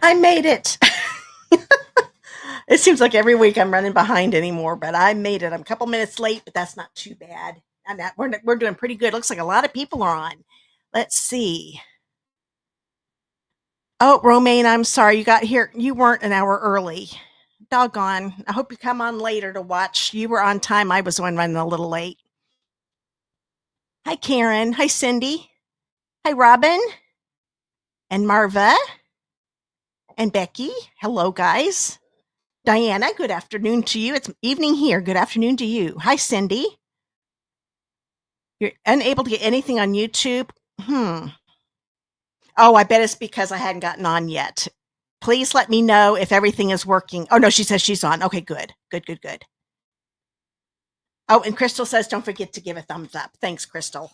I made it. It seems like every week I'm running behind anymore, but I made it. I'm a couple minutes late, but that's not too bad. We're doing pretty good. Looks like a lot of people are on. Let's see. Oh, Romaine, I'm sorry you got here. You weren't an hour early. Doggone. I hope you come on later to watch. You were on time. I was the one running a little late. Hi, Karen. Hi, Cindy. Hi, Robin. And Marva. And Becky. Hello, guys. Diana, good afternoon to you. It's evening here. Good afternoon to you. Hi, Cindy. You're unable to get anything on YouTube? Oh, I bet it's because I hadn't gotten on yet. Please let me know if everything is working. Oh, no, she says she's on. Okay, good. Good, good, good. Oh, and Crystal says don't forget to give a thumbs up. Thanks, Crystal.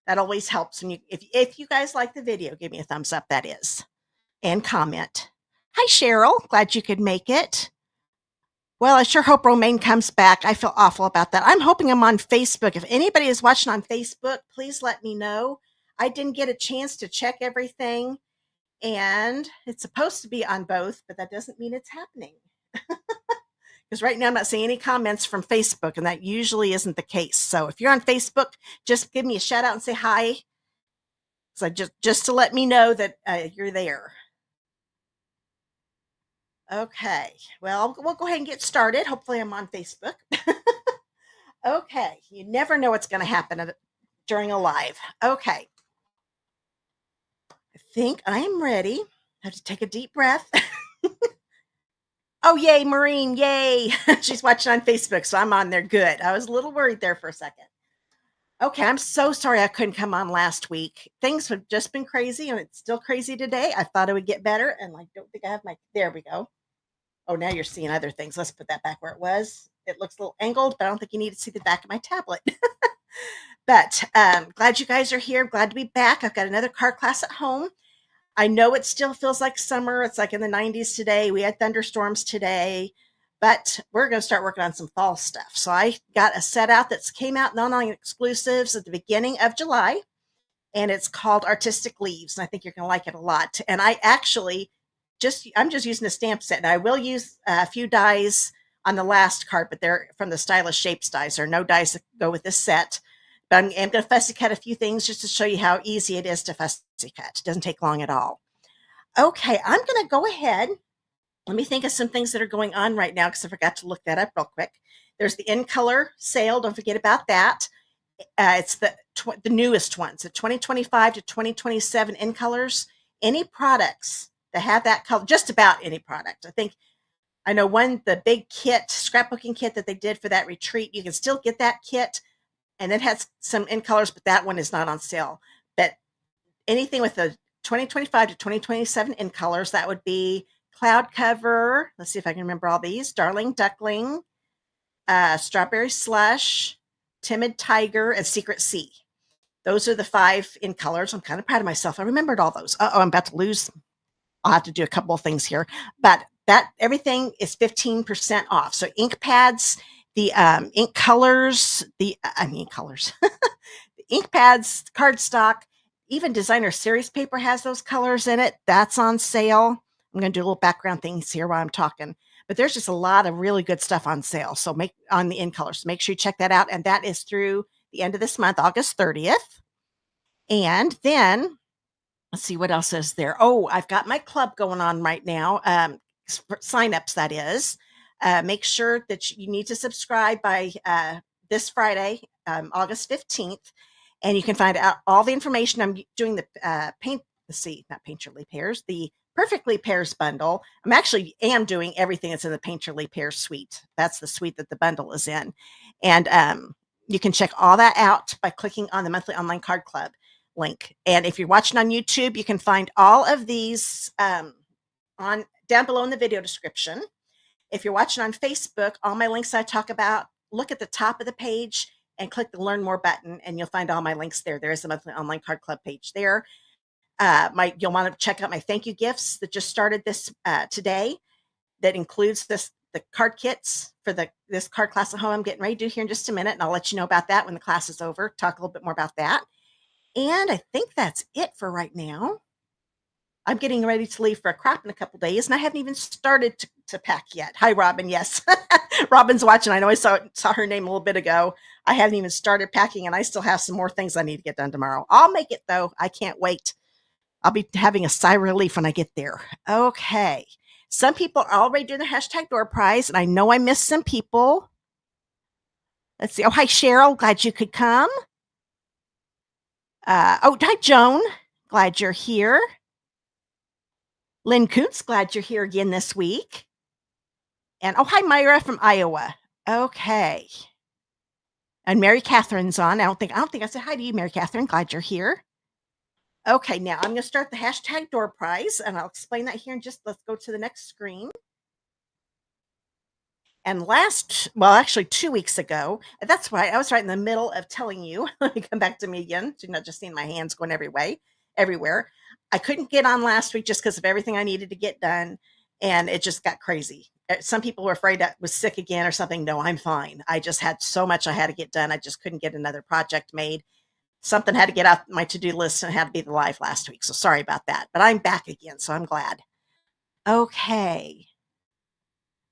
That always helps. And if you guys like the video, give me a thumbs up, that is. And comment. Hi, Cheryl. Glad you could make it. Well, I sure hope Romaine comes back. I feel awful about that. I'm hoping I'm on Facebook. If anybody is watching on Facebook, please let me know. I didn't get a chance to check everything, and it's supposed to be on both, but that doesn't mean it's happening. Because right now I'm not seeing any comments from Facebook, and that usually isn't the case. So if you're on Facebook, just give me a shout out and say hi. So just to let me know that you're there. Okay, well, we'll go ahead and get started. Hopefully I'm on Facebook. Okay, you never know what's going to happen during a live. Okay, I think I am ready. I have to take a deep breath. Oh, yay, Maureen, yay. She's watching on Facebook, so I'm on there. Good. I was a little worried there for a second. Okay, I'm so sorry I couldn't come on last week. Things have just been crazy, and it's still crazy today. I thought it would get better, and I don't think I have there we go. Oh, now you're seeing other things. Let's put that back where it was. It looks a little angled, but I don't think you need to see the back of my tablet. But glad you guys are here. Glad to be back. I've got another card class at home. I know it still feels like summer. It's like in the 90s today. We had thunderstorms today, but we're going to start working on some fall stuff. So I got a set out that's came out non-exclusives at the beginning of July, and it's called Artistic Leaves. And I think you're going to like it a lot. And I actually I'm just using a stamp set, and I will use a few dies on the last card, but they're from the Stylish Shapes dies. There are no dies that go with this set. But I'm going to fussy cut a few things just to show you how easy it is to fussy cut. It doesn't take long at all. Okay, I'm going to go ahead. Let me think of some things that are going on right now because I forgot to look that up real quick. There's the in color sale. Don't forget about that. It's the newest ones, the 2025 to 2027 in colors. Any products that have that color, just about any product. I know the big kit, scrapbooking kit that they did for that retreat, you can still get that kit, and it has some in colors, but that one is not on sale. But anything with the 2025 to 2027 in colors, that would be Cloud Cover. Let's see if I can remember all these. Darling Duckling, Strawberry Slush, Timid Tiger, and Secret Sea. Those are the 5 in colors. I'm kind of proud of myself. I remembered all those. I'm about to lose. I'll have to do a couple of things here, but everything is 15% off. So ink pads, the ink colors, the ink pads, cardstock, even designer series paper has those colors in it. That's on sale. I'm going to do a little background things here while I'm talking, but there's just a lot of really good stuff on sale. So on the in colors, make sure you check that out. And that is through the end of this month, August 30th. And then let's see what else is there. Oh, I've got my club going on right now. Signups, that is. Make sure that you need to subscribe by this Friday, August 15th. And you can find out all the information. I'm doing the not Paint Your Lee Pairs, the Perfectly Pairs bundle. am doing everything that's in the Paint Your Lee Pairs suite. That's the suite that the bundle is in. And you can check all that out by clicking on the monthly online card club link. And if you're watching on YouTube, you can find all of these down below in the video description. If you're watching on Facebook, all my links I talk about, look at the top of the page and click the Learn More button, and you'll find all my links there. There is a monthly online card club page there. You'll want to check out my thank you gifts that just started this today. That includes the card kits for this card class at home I'm getting ready to do here in just a minute, and I'll let you know about that when the class is over. Talk a little bit more about that. And I think that's it for right now. I'm getting ready to leave for a crop in a couple days, and I haven't even started to pack yet. Hi, Robin. Yes, Robin's watching. I know I saw her name a little bit ago. I haven't even started packing, and I still have some more things I need to get done tomorrow. I'll make it though. I can't wait. I'll be having a sigh of relief when I get there. Okay. Some people are already doing the hashtag door prize, and I know I missed some people. Let's see. Oh, hi, Cheryl. Glad you could come. Oh, hi, Joan. Glad you're here. Lynn Koontz, glad you're here again this week. And oh, hi, Myra from Iowa. Okay. And Mary Catherine's on. I don't think I said hi to you, Mary Catherine. Glad you're here. Okay, now I'm going to start the hashtag door prize, and I'll explain that here in just, let's go to the next screen. And actually 2 weeks ago, that's right, I was right in the middle of telling you, come back to me again, so you're not just seeing my hands going everywhere. I couldn't get on last week just because of everything I needed to get done, and it just got crazy. Some people were afraid I was sick again or something. No, I'm fine. I just had so much I had to get done. I just couldn't get another project made. Something had to get off my to-do list and it had to be the live last week. So sorry about that, but I'm back again, so I'm glad. Okay.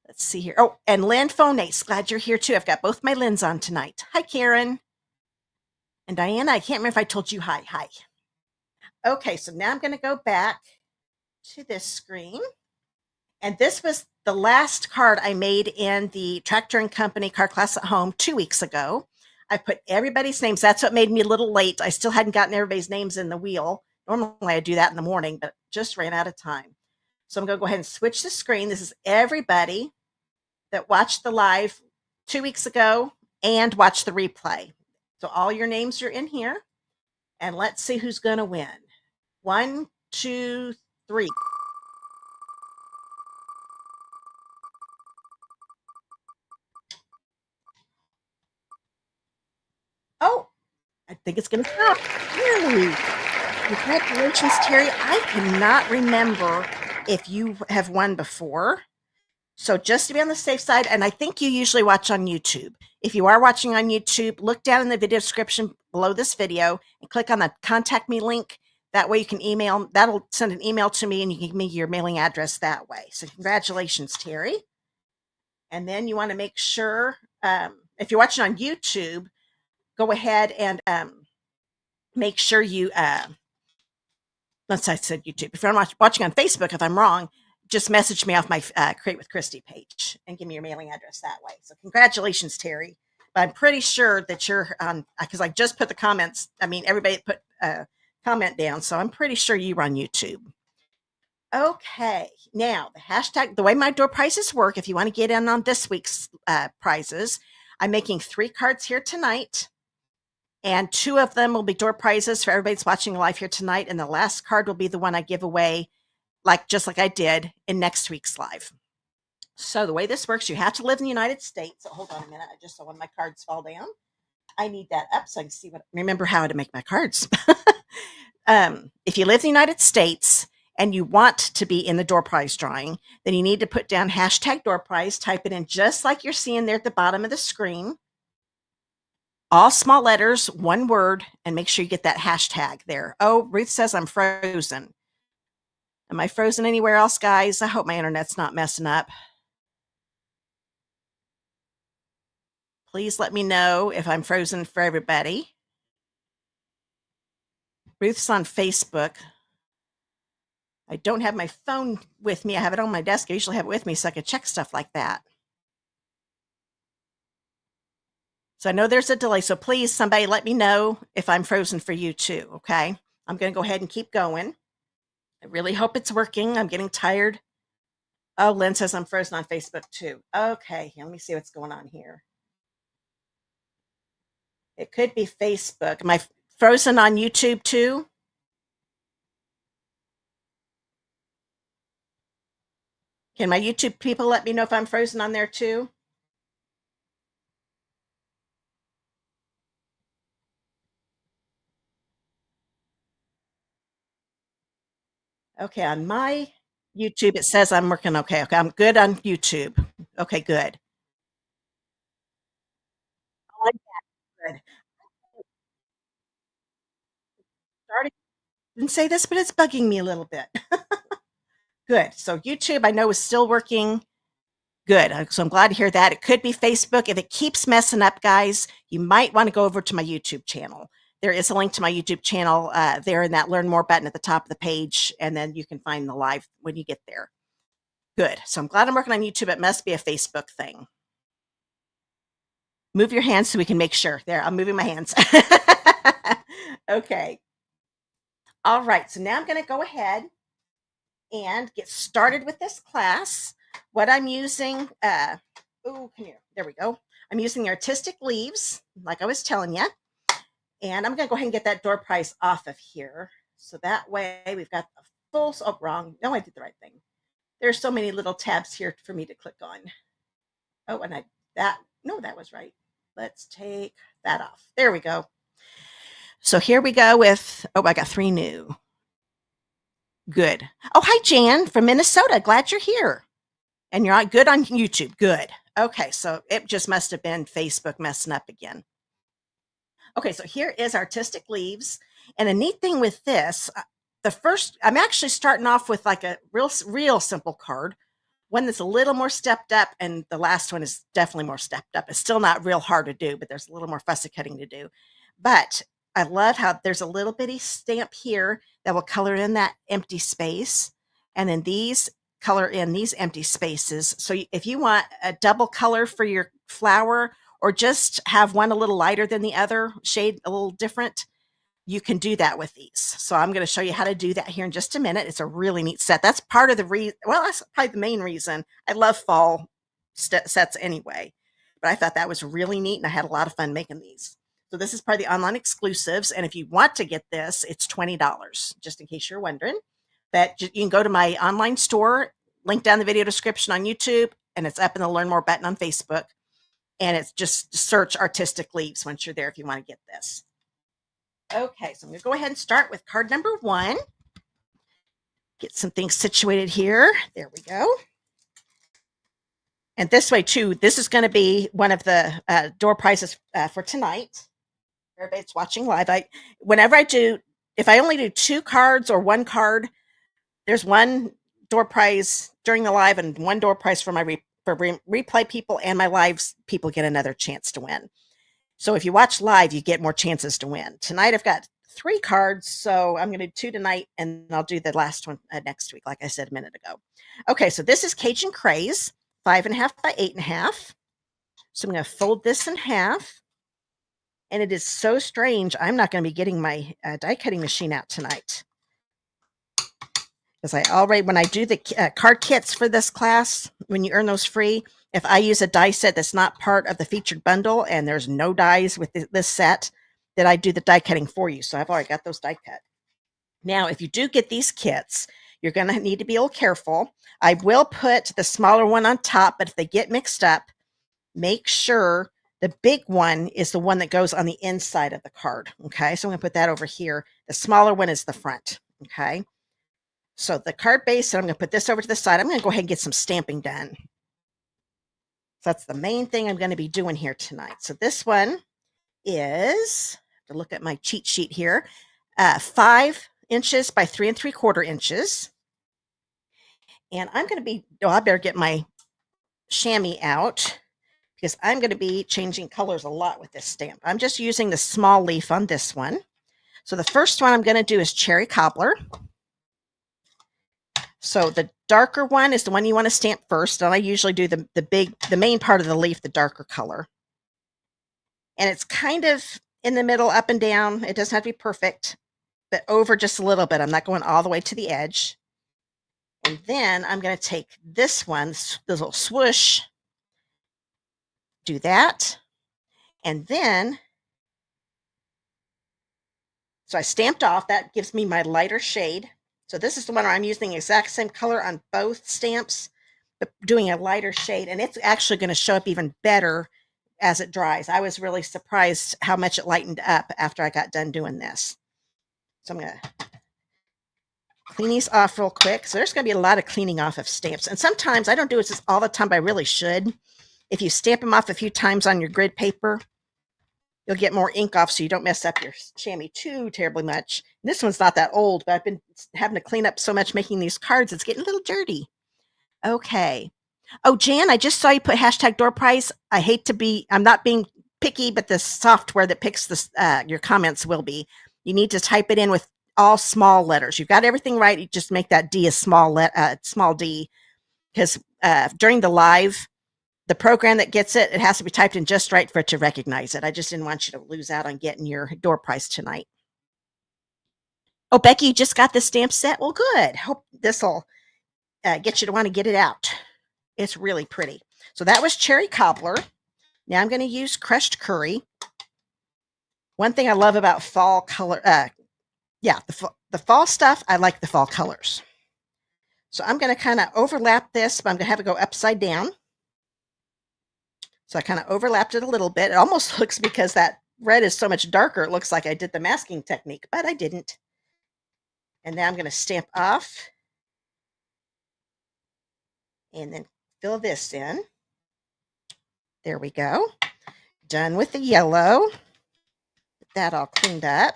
Let's see here. Oh, and Lynn Phonace, glad you're here too. I've got both my Lynn's on tonight. Hi, Karen. And Diana, I can't remember if I told you hi. Hi. Okay, so now I'm going to go back to this screen. And this was the last card I made in the Tractor and Company card class at home 2 weeks ago. I put everybody's names. That's what made me a little late. I still hadn't gotten everybody's names in the wheel. Normally I do that in the morning, but just ran out of time. So I'm going to go ahead and switch the screen. This is everybody that watched the live 2 weeks ago and watched the replay. So all your names are in here. And let's see who's going to win. 1, 2, 3. Oh, I think it's going to stop. Yay. Congratulations, Terry. I cannot remember if you have won before. So just to be on the safe side, and I think you usually watch on YouTube. If you are watching on YouTube, look down in the video description below this video and click on the contact me link. That way you can email, that'll send an email to me and you can give me your mailing address that way. So congratulations, Terry. And then you want to make sure, if you're watching on YouTube, go ahead and make sure you, let's say I said YouTube. If you're watching on Facebook, if I'm wrong, just message me off my Create with Christy page and give me your mailing address that way. So congratulations, Terry. But I'm pretty sure that you're on, because I just put the comments. I mean, everybody put a comment down. So I'm pretty sure you run YouTube. Okay, now the hashtag, the way my door prizes work, if you want to get in on this week's prizes, I'm making 3 cards here tonight. And 2 of them will be door prizes for everybody that's watching live here tonight. And the last card will be the one I give away, just like I did in next week's live. So the way this works, you have to live in the United States. So hold on a minute. I just saw one of my cards fall down. I need that up so I can remember how to make my cards. If you live in the United States and you want to be in the door prize drawing, then you need to put down hashtag door prize, type it in just like you're seeing there at the bottom of the screen. All small letters, one word, and make sure you get that hashtag there. Oh, Ruth says I'm frozen. Am I frozen anywhere else, guys? I hope my internet's not messing up. Please let me know if I'm frozen for everybody. Ruth's on Facebook. I don't have my phone with me. I have it on my desk. I usually have it with me so I can check stuff like that. So I know there's a delay. So please, somebody let me know if I'm frozen for you too, okay? I'm going to go ahead and keep going. I really hope it's working. I'm getting tired. Oh, Lynn says I'm frozen on Facebook too. Okay, let me see what's going on here. It could be Facebook. Am I frozen on YouTube too? Can my YouTube people let me know if I'm frozen on there too? Okay, on my YouTube, it says I'm working okay. Okay, I'm good on YouTube. Okay, good. Oh, I'm good. Starting didn't say this, but it's bugging me a little bit. Good. So YouTube, I know, is still working. Good. So I'm glad to hear that. It could be Facebook. If it keeps messing up, guys, you might want to go over to my YouTube channel. There is a link to my YouTube channel there in that Learn More button at the top of the page, and then you can find the live when you get there. Good. So I'm glad I'm working on YouTube. It must be a Facebook thing. Move your hands so we can make sure. There, I'm moving my hands. Okay. All right. So now I'm going to go ahead and get started with this class. What I'm using, oh, come here. There we go. I'm using the artistic leaves, like I was telling you. And I'm going to go ahead and get that door prize off of here. So that way we've got the full, oh, wrong. No, I did the right thing. There's so many little tabs here for me to click on. Oh, and that was right. Let's take that off. There we go. So here we go with, oh, I got 3 new. Good. Oh, hi, Jan from Minnesota. Glad you're here. And you're good on YouTube. Good. Okay, so it just must have been Facebook messing up again. Okay, so here is artistic leaves. And a neat thing with this, I'm actually starting off with like a real simple card, one that's a little more stepped up, and the last one is definitely more stepped up. It's still not real hard to do, but there's a little more fussy cutting to do. But I love how there's a little bitty stamp here that will color in that empty space. And then these color in these empty spaces. So if you want a double color for your flower, or just have one a little lighter than the other, shade a little different, you can do that with these. So I'm going to show you how to do that here in just a minute. It's a really neat set. That's part of the that's probably the main reason I love fall sets anyway. But I thought that was really neat, and I had a lot of fun making these. So this is part of the online exclusives. And if you want to get this, it's $20, just in case you're wondering. But you can go to my online store, link down the video description on YouTube, and it's up in the Learn More button on Facebook. And it's just search artistic leaves once you're there if you want to get this. Okay, so I'm going to go ahead and start with card number 1. Get some things situated here. There we go. And this way, too, this is going to be one of the door prizes for tonight. Everybody's watching live. If I only do 2 cards or 1 card, there's 1 door prize during the live and 1 door prize for my replay people, and my lives people get another chance to win. So if you watch live, you get more chances to win. Tonight I've got 3 cards, so I'm going to do 2 tonight, and I'll do the last one next week, like I said a minute ago. Okay, so this is Cajun Craze, 5.5 by 8.5. So I'm going to fold this in half, and it is so strange. I'm not going to be getting my die cutting machine out tonight, because when I do the card kits for this class, when you earn those free, if I use a die set that's not part of the featured bundle and there's no dies with this set, then I do the die cutting for you. So I've already got those die cut. Now, if you do get these kits, you're going to need to be a little careful. I will put the smaller one on top, but if they get mixed up, make sure the big one is the one that goes on the inside of the card. Okay, so I'm going to put that over here. The smaller one is the front. Okay. So the card base, and I'm going to put this over to the side. I'm going to go ahead and get some stamping done. So that's the main thing I'm going to be doing here tonight. So this one is, to look at my cheat sheet here, 5 inches by 3 3/4 inches. And I'm going to be, I better get my chamois out, because I'm going to be changing colors a lot with this stamp. I'm just using the small leaf on this one. So the first one I'm going to do is Cherry Cobbler. So the darker one is the one you want to stamp first, and I usually do the main part of the leaf, the darker color. And it's kind of in the middle, up and down. It doesn't have to be perfect, but over just a little bit. I'm not going all the way to the edge. And then I'm going to take this one, this little swoosh, do that. And then, so I stamped off. That gives me my lighter shade. So this is the one where I'm using the exact same color on both stamps, but doing a lighter shade. And it's actually going to show up even better as it dries. I was really surprised how much it lightened up after I got done doing this. So I'm going to clean these off real quick. So there's going to be a lot of cleaning off of stamps. And sometimes I don't do it all the time, but I really should. If you stamp them off a few times on your grid paper, you'll get more ink off so you don't mess up your chamois too terribly much. And this one's not that old, but I've been having to clean up so much making these cards. It's getting a little dirty. Okay. Oh, Jan, I just saw you put hashtag door prize. I'm not being picky, but the software that picks this, your comments will be. You need to type it in with all small letters. You've got everything right. You just make that D a small d, because during the live, the program that gets it, it has to be typed in just right for it to recognize it. I just didn't want you to lose out on getting your door prize tonight. Oh, Becky, you just got the stamp set? Well, good. Hope this will get you to want to get it out. It's really pretty. So that was cherry cobbler. Now I'm going to use crushed curry. One thing I love about fall color, the fall stuff, I like the fall colors. So I'm going to kind of overlap this, but I'm going to have it go upside down. So I kind of overlapped it a little bit. It almost looks, because that red is so much darker, it looks like I did the masking technique, but I didn't. And now I'm going to stamp off and then fill this in. There we go. Done with the yellow. Get that all cleaned up.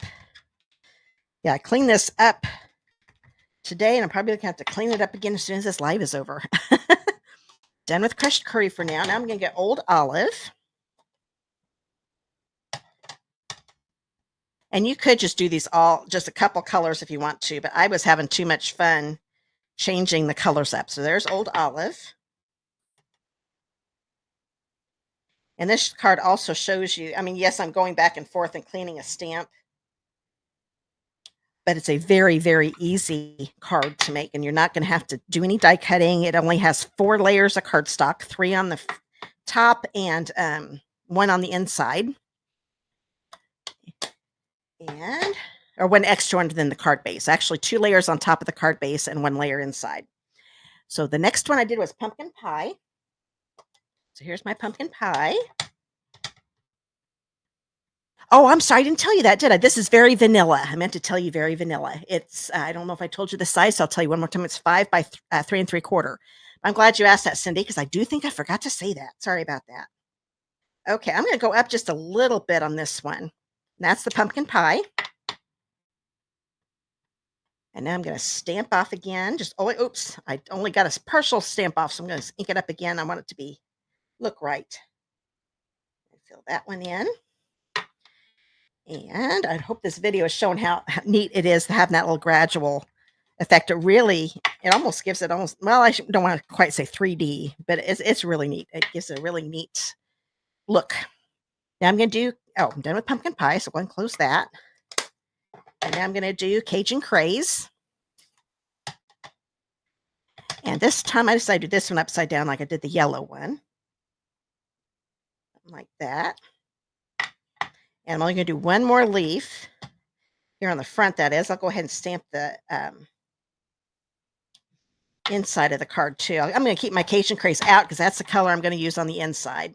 Yeah, I cleaned this up today, and I'm probably going to have to clean it up again as soon as this live is over. Done with crushed curry for now. Now I'm going to get old olive. And you could just do these all, just a couple colors if you want to, but I was having too much fun changing the colors up. So there's old olive. And this card also shows you, I mean, yes, I'm going back and forth and cleaning a stamp, but it's a very, very easy card to make, and you're not going to have to do any die cutting. It only has 4 layers of cardstock, 3 on the top and 1 on the inside. Or 1 extra one than the card base. Actually, 2 layers on top of the card base and 1 layer inside. So the next one I did was pumpkin pie. So here's my pumpkin pie. Oh, I'm sorry, I didn't tell you that, did I? This is very vanilla. I meant to tell you very vanilla. It's, I don't know if I told you the size, so I'll tell you one more time. It's 5 by 3 3/4. I'm glad you asked that, Cindy, because I do think I forgot to say that. Sorry about that. Okay, I'm going to go up just a little bit on this one. And that's the pumpkin pie. And now I'm going to stamp off again. Oops, I only got a partial stamp off, so I'm going to ink it up again. I want it to look right. Fill that one in. And I hope this video is showing how neat it is to have that little gradual effect. It almost gives it well, I don't want to quite say 3D, but it's really neat. It gives a really neat look. Now I'm going to do, I'm done with pumpkin pie, so go ahead and close that. And now I'm going to do Cajun Craze. And this time I decided to do this one upside down like I did the yellow one. Like that. And I'm only going to do 1 more leaf here on the front, that is. I'll go ahead and stamp the inside of the card too. I'm going to keep my Cajun Craze out because that's the color I'm going to use on the inside.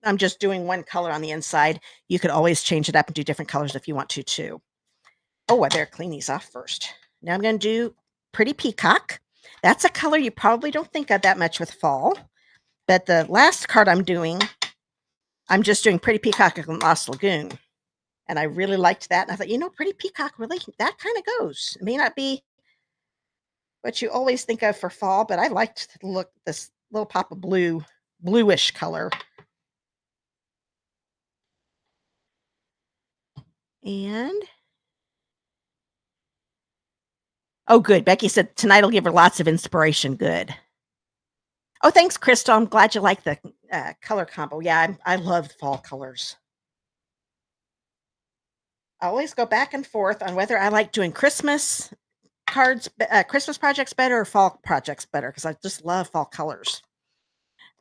I'm just doing 1 color on the inside. You could always change it up and do different colors if you want to too. Oh, I better clean these off first. Now I'm going to do Pretty Peacock. That's a color you probably don't think of that much with fall. But the last card I'm just doing Pretty Peacock in Lost Lagoon. And I really liked that. And I thought, Pretty Peacock, really, that kind of goes. It may not be what you always think of for fall, but I liked the look, this little pop of bluish color. And, oh, good. Becky said tonight will give her lots of inspiration. Good. Oh, thanks, Crystal. I'm glad you like the color combo. Yeah, I love fall colors. I always go back and forth on whether I like doing Christmas cards, Christmas projects better or fall projects better, because I just love fall colors.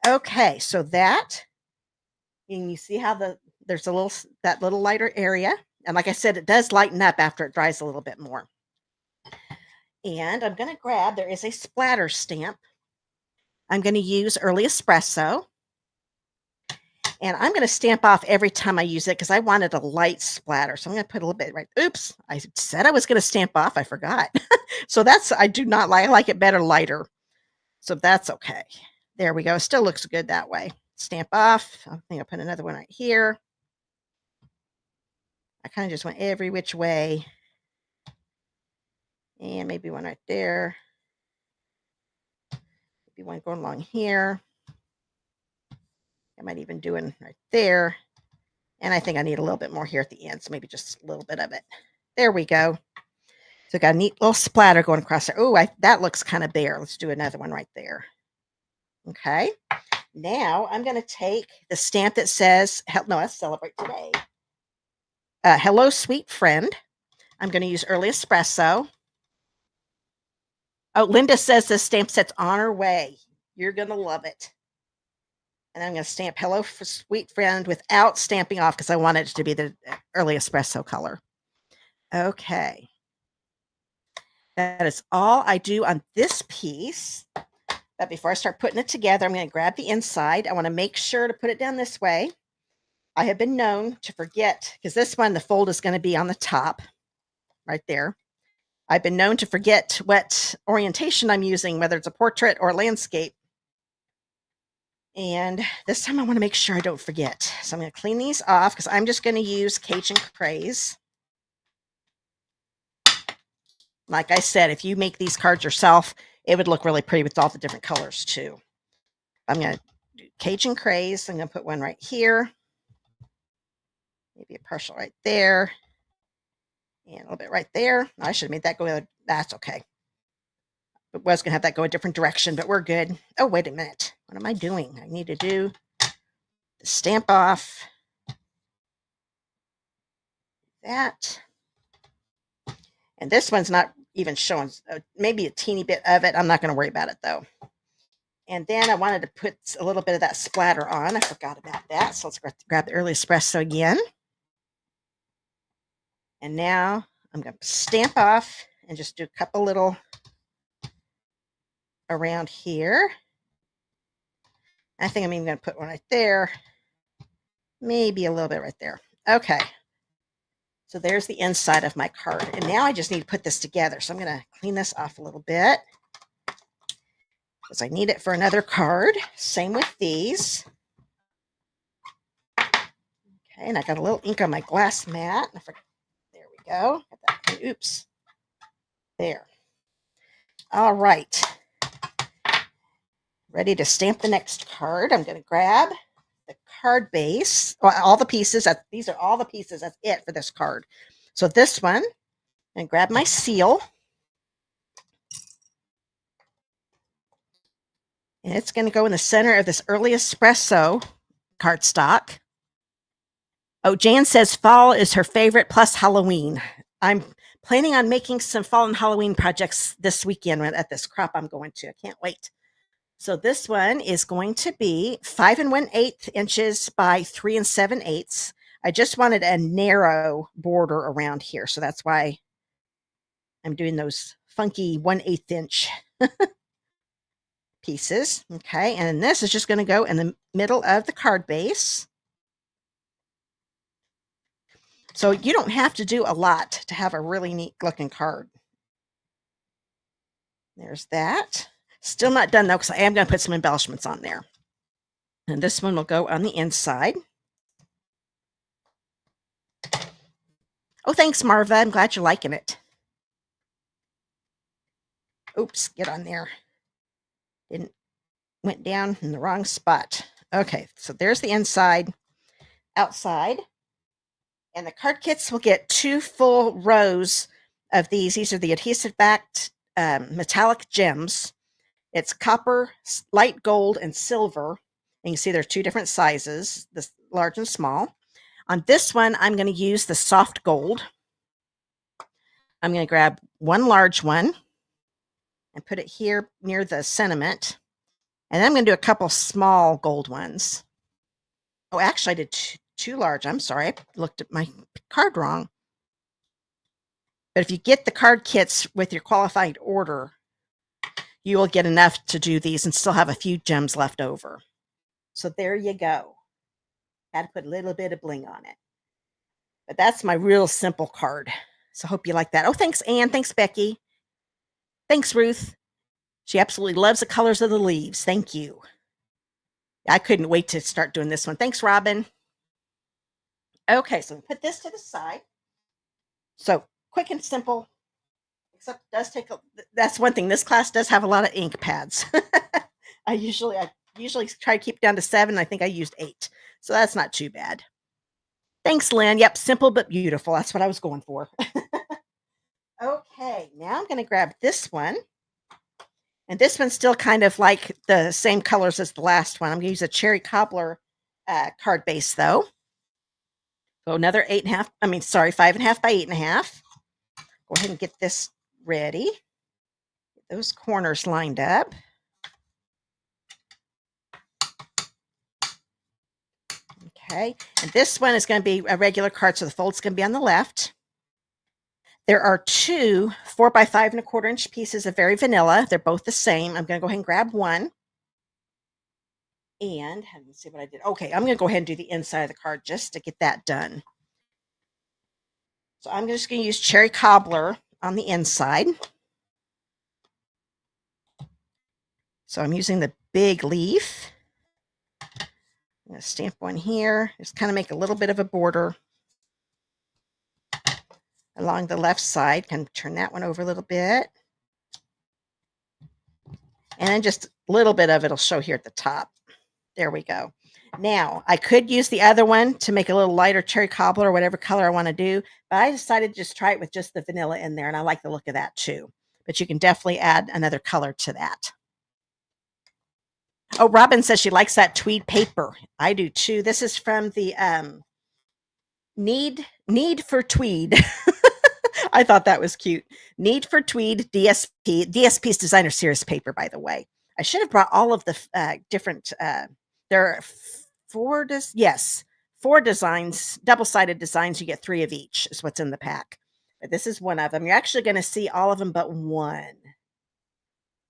Okay, so that, and you see how there's that little lighter area. And like I said, it does lighten up after it dries a little bit more. And I'm going to grab, there is a splatter stamp. I'm going to use Early Espresso. And I'm going to stamp off every time I use it because I wanted a light splatter. So I'm going to put a little bit right. Oops, I said I was going to stamp off. I forgot. So I do not like, I like it better lighter. So that's okay. There we go. Still looks good that way. Stamp off. I think I'll put another one right here. I kind of just went every which way. And maybe one right there. Maybe one going along here. I might even do one right there. And I think I need a little bit more here at the end. So maybe just a little bit of it. There we go. So got a neat little splatter going across there. Oh, that looks kind of bare. Let's do another one right there. Okay. Now I'm going to take the stamp that says, no, let's celebrate today. Hello, sweet friend. I'm going to use Early Espresso. Oh, Linda says this stamp set's on her way. You're going to love it. And I'm going to stamp Hello, Sweet Friend without stamping off because I want it to be the Early Espresso color. Okay. That is all I do on this piece. But before I start putting it together, I'm going to grab the inside. I want to make sure to put it down this way. I have been known to forget, because this one, the fold is going to be on the top, right there. I've been known to forget what orientation I'm using, whether it's a portrait or a landscape. And this time I want to make sure I don't forget. So I'm going to clean these off because I'm just going to use Cajun Craze. Like I said, if you make these cards yourself, it would look really pretty with all the different colors too. I'm going to do Cajun Craze. I'm going to put one right here. Maybe a partial right there. And a little bit right there. I should have made that go. That's okay. I was going to have that go a different direction, but we're good. Oh, wait a minute. What am I doing? I need to do the stamp off. That. And this one's not even showing, maybe a teeny bit of it. I'm not going to worry about it though. And then I wanted to put a little bit of that splatter on. I forgot about that. So let's grab the Early Espresso again. And now I'm going to stamp off and just do a couple little around here. I think I'm even going to put one right there. Maybe a little bit right there. Okay. So there's the inside of my card. And now I just need to put this together. So I'm going to clean this off a little bit because I need it for another card. Same with these. Okay. And I got a little ink on my glass mat. There we go. Oops. There. All right. Ready to stamp the next card. I'm going to grab the card base. Well, all the pieces. These are all the pieces. That's it for this card. So this one, and grab my seal. And it's going to go in the center of this Early Espresso cardstock. Oh, Jan says fall is her favorite plus Halloween. I'm planning on making some fall and Halloween projects this weekend at this crop I'm going to. I can't wait. So this one is going to be 5 1/8 inches by 3 7/8. I just wanted a narrow border around here. So that's why I'm doing those funky 1/8 inch pieces. Okay. And this is just going to go in the middle of the card base. So you don't have to do a lot to have a really neat looking card. There's that. Still not done though, because I am going to put some embellishments on there. And this one will go on the inside. Oh, thanks, Marva. I'm glad you're liking it. Oops, get on there. Went down in the wrong spot. Okay, so there's the inside, outside. And the card kits will get 2 full rows of these. These are the adhesive-backed metallic gems. It's copper, light gold, and silver. And you can see there's 2 different sizes, this large and small. On this one, I'm going to use the soft gold. I'm going to grab one large one and put it here near the sentiment. And then I'm going to do a couple small gold ones. Oh, actually, I did too large. I'm sorry. I looked at my card wrong. But if you get the card kits with your qualified order, you will get enough to do these and still have a few gems left over. So there you go. Had to put a little bit of bling on it. But that's my real simple card. So I hope you like that. Oh, thanks, Anne. Thanks, Becky. Thanks, Ruth. She absolutely loves the colors of the leaves. Thank you. I couldn't wait to start doing this one. Thanks, Robin. Okay, so we put this to the side. So quick and simple, except it does take that's one thing. This class does have a lot of ink pads. I usually try to keep it down to 7. I think I used 8. So that's not too bad. Thanks, Lynn. Yep, simple but beautiful. That's what I was going for. Okay, now I'm going to grab this one. And this one's still kind of like the same colors as the last one. I'm going to use a cherry cobbler card base, though. So another 8.5, 5.5 by 8.5. Go ahead and get this ready. Get those corners lined up. Okay, and this one is going to be a regular card, so the fold's going to be on the left. There are 2 4 by 5.25 inch pieces of very vanilla. They're both the same. I'm going to go ahead and grab one. And let's see what I did. Okay, I'm going to go ahead and do the inside of the card just to get that done. So I'm just going to use cherry cobbler on the inside. So I'm using the big leaf. I'm going to stamp one here. Just kind of make a little bit of a border along the left side. Kind of turn that one over a little bit. And then just a little bit of it will show here at the top. There we go. Now, I could use the other one to make a little lighter cherry cobbler or whatever color I want to do, but I decided to just try it with just the vanilla in there, and I like the look of that too. But you can definitely add another color to that. Oh, Robin says she likes that tweed paper. I do too. This is from the Need for Tweed. I thought that was cute. Need for Tweed DSP. DSP's Designer Series paper, by the way. I should have brought all of the different, there are 4 designs, double-sided designs. You get 3 of each is what's in the pack. But this is one of them. You're actually going to see all of them but one.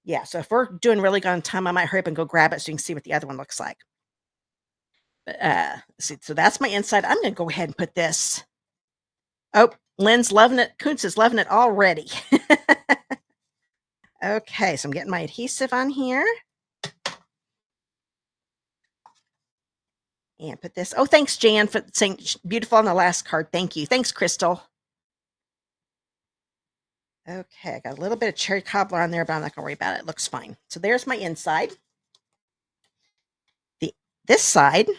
Yeah, so if we're doing really good on time, I might hurry up and go grab it so you can see what the other one looks like. But see, so that's my inside. I'm going to go ahead and put this. Oh, Lynn's loving it. Kuntz is loving it already. Okay, so I'm getting my adhesive on here. And put this. Oh, thanks, Jan, for saying beautiful on the last card. Thank you. Thanks, Crystal. Okay, I got a little bit of cherry cobbler on there, but I'm not going to worry about it. It looks fine. So there's my inside. This side,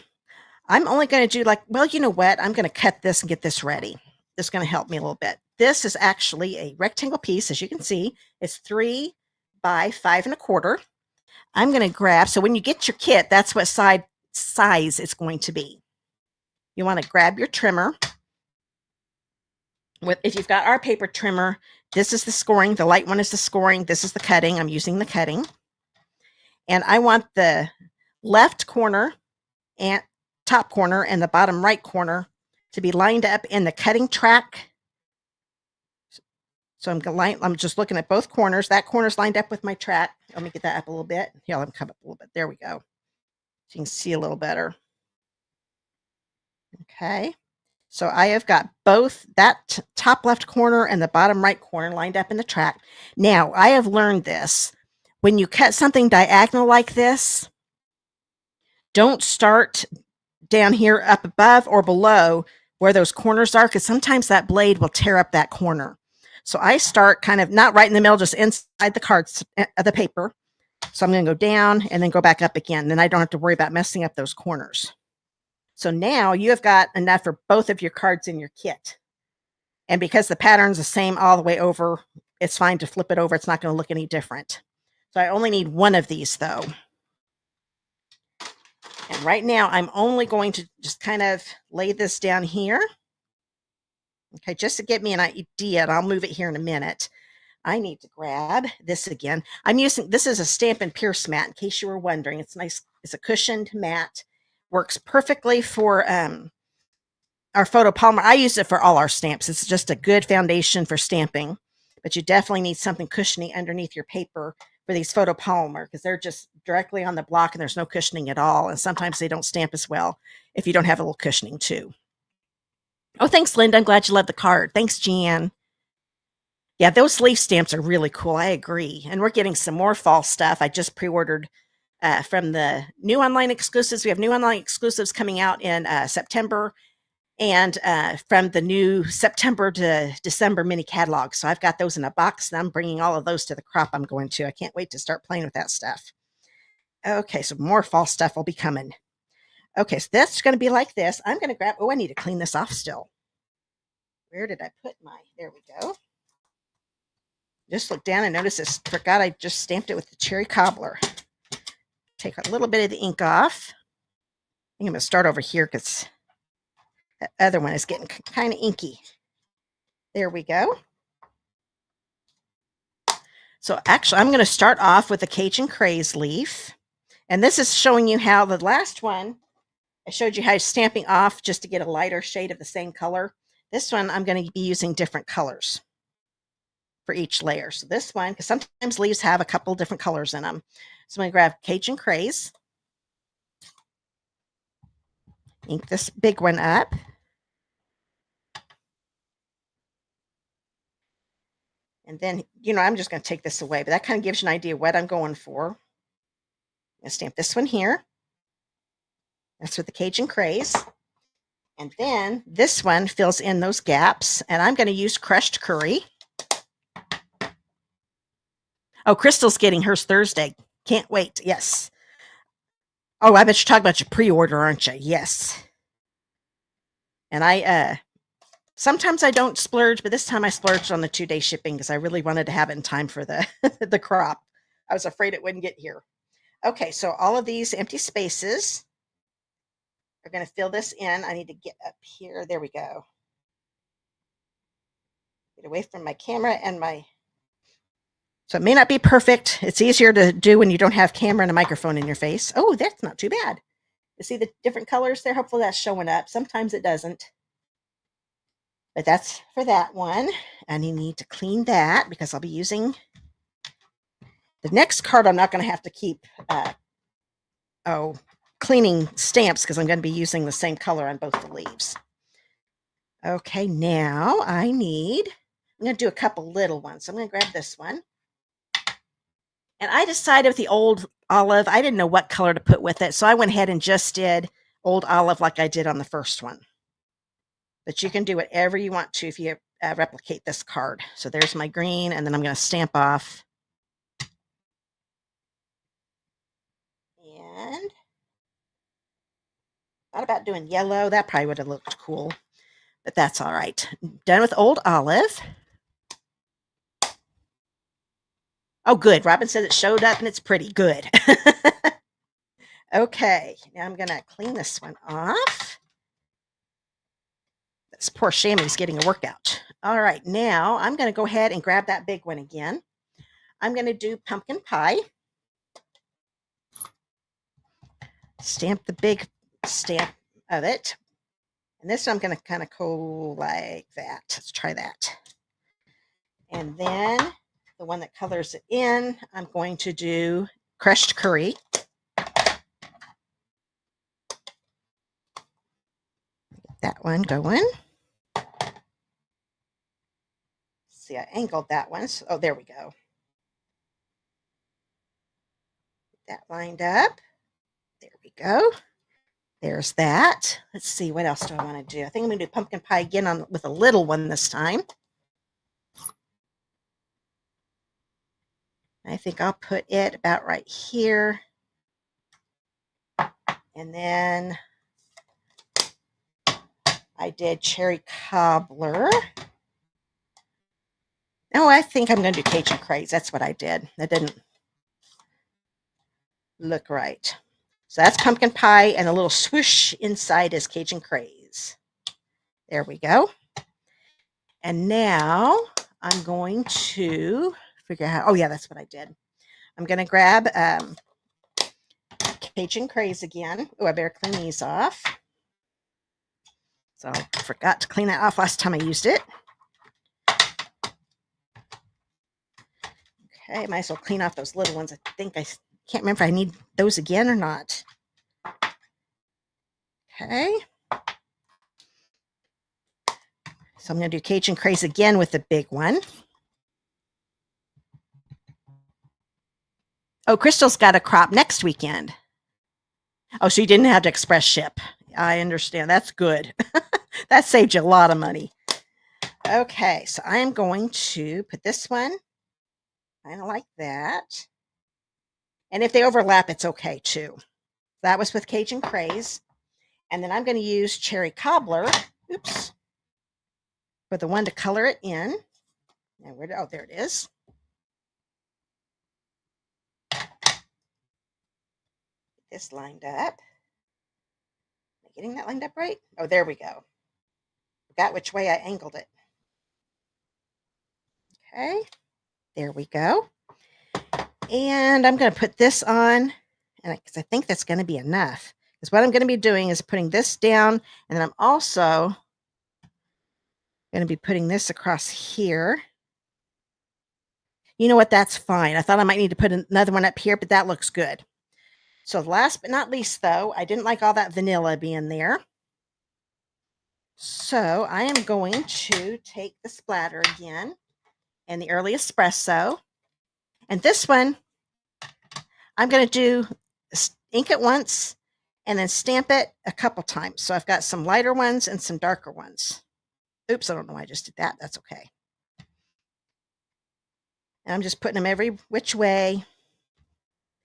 I'm only going to do well, you know what? I'm going to cut this and get this ready. This is going to help me a little bit. This is actually a rectangle piece, as you can see. It's 3 by 5.25. I'm going to grab, so when you get your kit, that's what size it's going to be. You want to grab your trimmer. If you've got our paper trimmer, this is the scoring. The light one is the scoring. This is the cutting. I'm using the cutting. And I want the left corner and top corner and the bottom right corner to be lined up in the cutting track. So I'm just looking at both corners. That corner's lined up with my track. Let me get that up a little bit. Here, let me come up a little bit. There we go. So you can see a little better. Okay. So I have got both that top left corner and the bottom right corner lined up in the track. Now, I have learned this. When you cut something diagonal like this, don't start down here up above or below where those corners are, because sometimes that blade will tear up that corner. So I start kind of not right in the middle, just inside the cards of the paper. So I'm going to go down and then go back up again. Then I don't have to worry about messing up those corners. So now you have got enough for both of your cards in your kit. And because the pattern's the same all the way over, it's fine to flip it over. It's not going to look any different. So I only need one of these, though. And right now, I'm only going to just kind of lay this down here. Okay, just to get me an idea, and I'll move it here in a minute. I need to grab this again. This is a Stampin' Pierce mat, in case you were wondering. It's nice. It's a cushioned mat. Works perfectly for our photopolymer. I use it for all our stamps. It's just a good foundation for stamping, but you definitely need something cushiony underneath your paper for these photopolymer, because they're just directly on the block and there's no cushioning at all. And sometimes they don't stamp as well if you don't have a little cushioning too. Oh, thanks, Linda. I'm glad you love the card. Thanks, Jan. Yeah, those leaf stamps are really cool. I agree. And we're getting some more fall stuff. I just pre-ordered from the new online exclusives. We have new online exclusives coming out in September. and from the new September to December mini catalog. So I've got those in a box, and I'm bringing all of those to the crop I'm going to. I can't wait to start playing with that stuff. Okay, so more fall stuff will be coming. Okay, so that's going to be like this. I'm going to grab, oh, I need to clean this off still. Where did I put my, there we go. Just look down and notice this. Forgot I just stamped it with the cherry cobbler. Take a little bit of the ink off. I think I'm going to start over here because that other one is getting kind of inky. There we go. So actually, I'm going to start off with the Cajun Craze leaf. And this is showing you how the last one, I showed you how stamping off just to get a lighter shade of the same color. This one, I'm going to be using different colors for each layer. So this one, because sometimes leaves have a couple different colors in them. So I'm going to grab Cajun Craze. Ink this big one up. And then, I'm just going to take this away, but that kind of gives you an idea of what I'm going for. I'm going to stamp this one here. That's with the Cajun Craze. And then this one fills in those gaps, and I'm going to use crushed curry. Oh, Crystal's getting hers Thursday. Can't wait. Yes. Oh, I bet you're talking about your pre-order, aren't you? Yes. And I, sometimes I don't splurge, but this time I splurged on the 2-day shipping because I really wanted to have it in time for the, the crop. I was afraid it wouldn't get here. Okay, so all of these empty spaces are going to fill this in. I need to get up here. There we go. Get away from my camera and my... So it may not be perfect. It's easier to do when you don't have camera and a microphone in your face. Oh, that's not too bad. You see the different colors there? Hopefully that's showing up. Sometimes it doesn't. But that's for that one. And you need to clean that because I'll be using... The next card I'm not going to have to keep cleaning stamps because I'm going to be using the same color on both the leaves. Okay, now I'm going to do a couple little ones. So I'm going to grab this one. And I decided with the old olive, I didn't know what color to put with it. So I went ahead and just did old olive like I did on the first one. But you can do whatever you want to if you replicate this card. So there's my green, and then I'm going to stamp off. And thought about doing yellow. That probably would have looked cool. But that's all right. Done with old olive. Oh, good. Robin says it showed up and it's pretty good. Okay, now I'm going to clean this one off. This poor Shammy's getting a workout. All right, now I'm going to go ahead and grab that big one again. I'm going to do pumpkin pie. Stamp the big stamp of it. And this one I'm going to kind of go like that. Let's try that. And then the one that colors it in, I'm going to do crushed curry. Get that one going. See, I angled that one. So, oh, there we go. Get that lined up. There we go. There's that. Let's see, what else do I want to do? I think I'm going to do pumpkin pie again with a little one this time. I think I'll put it about right here. And then I did cherry cobbler. No, I think I'm going to do Cajun Craze. That's what I did. That didn't look right. So that's pumpkin pie, and a little swoosh inside is Cajun Craze. There we go. And now I'm going to figure out how, oh yeah, that's what I did. I'm going to grab Cajun Craze again. Oh, I better clean these off. So I forgot to clean that off last time I used it. Okay, might as well clean off those little ones. I think I can't remember if I need those again or not. Okay. So I'm going to do Cajun Craze again with the big one. Oh, Crystal's got a crop next weekend. Oh, so you didn't have to express ship. I understand. That's good. That saved you a lot of money. Okay, so I am going to put this one kind of like that. And if they overlap, it's okay too. That was with Cajun Craze. And then I'm going to use Cherry Cobbler, oops, for the one to color it in. And oh, there it is. This lined up. Am I getting that lined up right? Oh, there we go. Forgot which way I angled it. Okay, there we go. And I'm going to put this on, and because I think that's going to be enough. Because what I'm going to be doing is putting this down, and then I'm also going to be putting this across here. You know what? That's fine. I thought I might need to put another one up here, but that looks good. So last but not least, though, I didn't like all that vanilla being there. So I am going to take the splatter again and the early espresso. And this one, I'm going to do ink it once and then stamp it a couple times. So I've got some lighter ones and some darker ones. Oops, I don't know why I just did that. That's okay. And I'm just putting them every which way,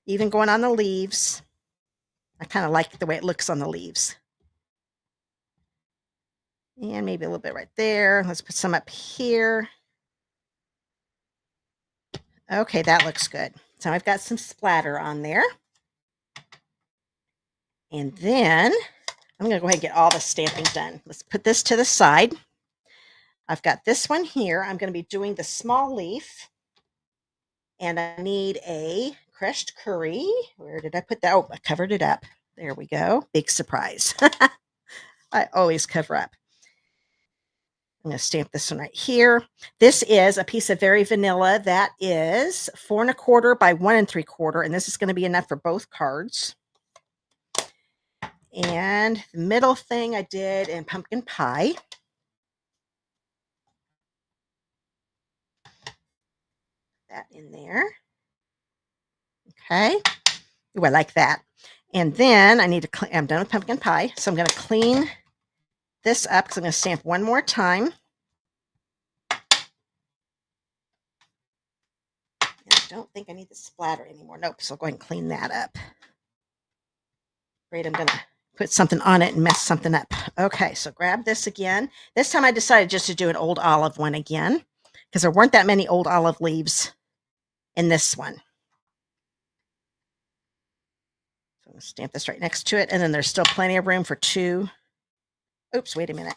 even going on the leaves. I kind of like the way it looks on the leaves. And maybe a little bit right there. Let's put some up here. Okay, that looks good. So I've got some splatter on there. And then I'm going to go ahead and get all the stamping done. Let's put this to the side. I've got this one here. I'm going to be doing the small leaf. And I need a crushed curry. Where did I put that? Oh, I covered it up. There we go. Big surprise. I always cover up. I'm going to stamp this one right here. This is a piece of Very Vanilla that is 4 1/4 by 1 3/4, and this is going to be enough for both cards. And the middle thing I did in pumpkin pie. That in there. Okay. Ooh, I like that. And then I need to clean. I'm done with pumpkin pie, so I'm going to clean this up because I'm going to stamp one more time. I don't think I need the splatter anymore. Nope, so I'll go ahead and clean that up. Great, I'm going to put something on it and mess something up. Okay, so grab this again. This time I decided just to do an old olive one again because there weren't that many old olive leaves in this one. So I'm going to stamp this right next to it, and then there's still plenty of room for 2. Oops, wait a minute.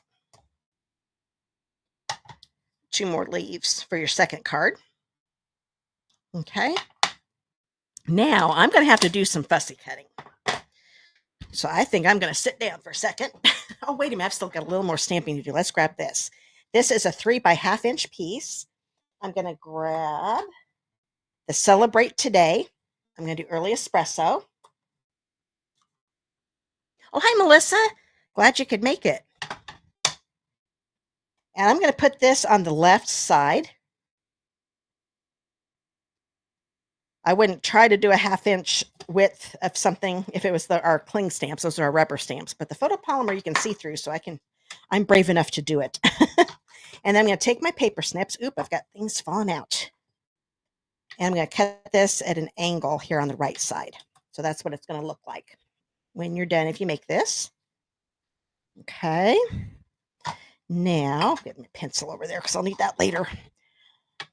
2 more leaves for your second card. Okay. Now I'm going to have to do some fussy cutting. So I think I'm going to sit down for a second. Oh, wait a minute. I've still got a little more stamping to do. Let's grab this. This is a 3 by 1/2 inch piece. I'm going to grab the Celebrate Today. I'm going to do early espresso. Oh, hi, Melissa. Glad you could make it. And I'm going to put this on the left side. I wouldn't try to do a 1/2 inch width of something if it was our cling stamps. Those are our rubber stamps. But the photopolymer you can see through, so I'm brave enough to do it. And then I'm going to take my paper snips. Oop, I've got things falling out. And I'm going to cut this at an angle here on the right side. So that's what it's going to look like when you're done if you make this. Okay. Now, get my pencil over there because I'll need that later. I